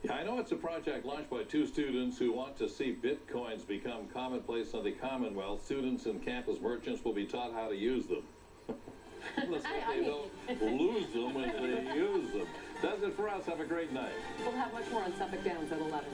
Yeah, I know it's a project launched by 2 students who want to see Bitcoins become commonplace in the Commonwealth. Students and campus merchants will be taught how to use them. Let's hope they don't lose them when they use them. That's it for us. Have a great night. We'll have much more on Suffolk Downs at 11.